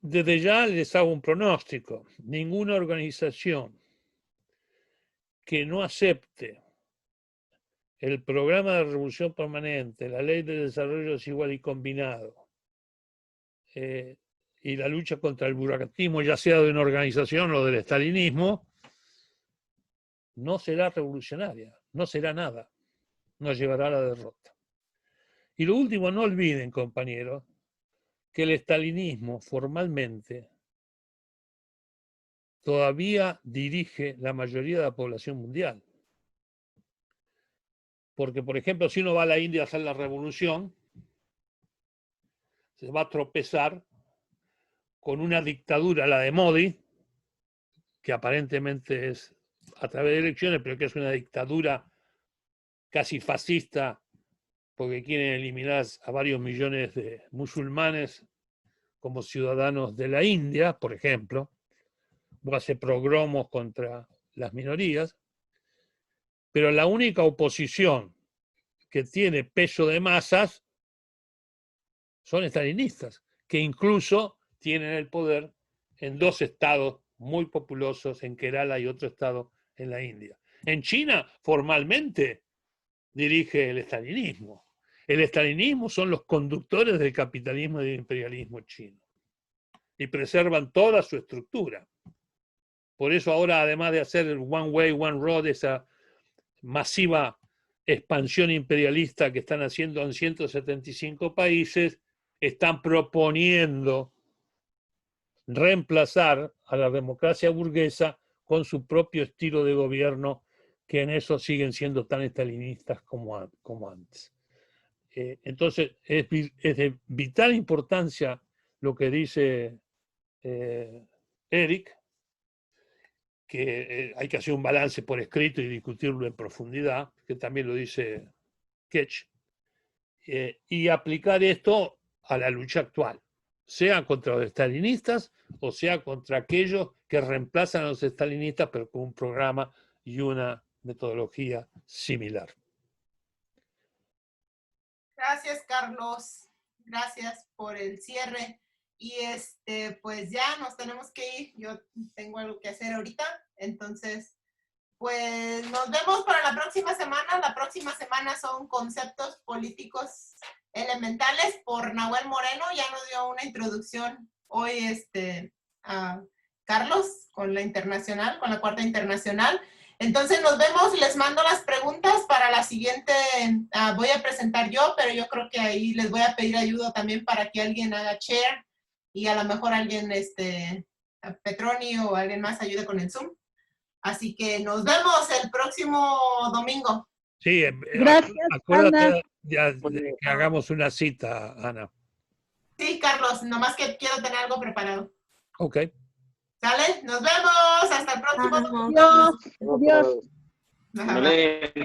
Desde ya les hago un pronóstico. Ninguna organización que no acepte el programa de revolución permanente, la ley de desarrollo desigual y combinado, y la lucha contra el burocratismo, ya sea de una organización o del estalinismo, no será revolucionaria, no será nada, nos llevará a la derrota. Y lo último, no olviden, compañeros, que el estalinismo formalmente todavía dirige la mayoría de la población mundial. Porque, por ejemplo, si uno va a la India a hacer la revolución, se va a tropezar con una dictadura, la de Modi, que aparentemente es a través de elecciones, pero que es una dictadura casi fascista, porque quieren eliminar a varios millones de musulmanes como ciudadanos de la India, por ejemplo, o hace progromos contra las minorías, pero la única oposición que tiene peso de masas son estalinistas, que incluso tienen el poder en 2 estados muy populosos, en Kerala y otro estado en la India. En China, formalmente, dirige el estalinismo. El estalinismo son los conductores del capitalismo y del imperialismo chino. y preservan toda su estructura. Por eso ahora, además de hacer el One Way, One Road, esa masiva expansión imperialista que están haciendo en 175 países, están proponiendo reemplazar a la democracia burguesa con su propio estilo de gobierno, que en eso siguen siendo tan estalinistas como antes. Entonces, es de vital importancia lo que dice Eric, que hay que hacer un balance por escrito y discutirlo en profundidad, que también lo dice Ketch, y aplicar esto a la lucha actual, sea contra los estalinistas o sea contra aquellos que reemplazan a los estalinistas, pero con un programa y una metodología similar. Gracias, Carlos. Gracias por el cierre. Y pues ya nos tenemos que ir. Yo tengo algo que hacer ahorita. Entonces, pues nos vemos para la próxima semana. La próxima semana son conceptos políticos elementales por Nahuel Moreno. Ya nos dio una introducción hoy a Carlos con la internacional, con la Cuarta Internacional. Entonces nos vemos, les mando las preguntas para la siguiente, voy a presentar yo, pero yo creo que ahí les voy a pedir ayuda también para que alguien haga share y a lo mejor alguien, Petroni o alguien más ayude con el Zoom. Así que nos vemos el próximo domingo. Sí, Gracias, acuérdate Ana. de que hagamos una cita, Ana. Sí, Carlos, nomás que quiero tener algo preparado. Ok. ¿Sale? Nos vemos, hasta el próximo domingo. Adiós. Adiós. Ajá.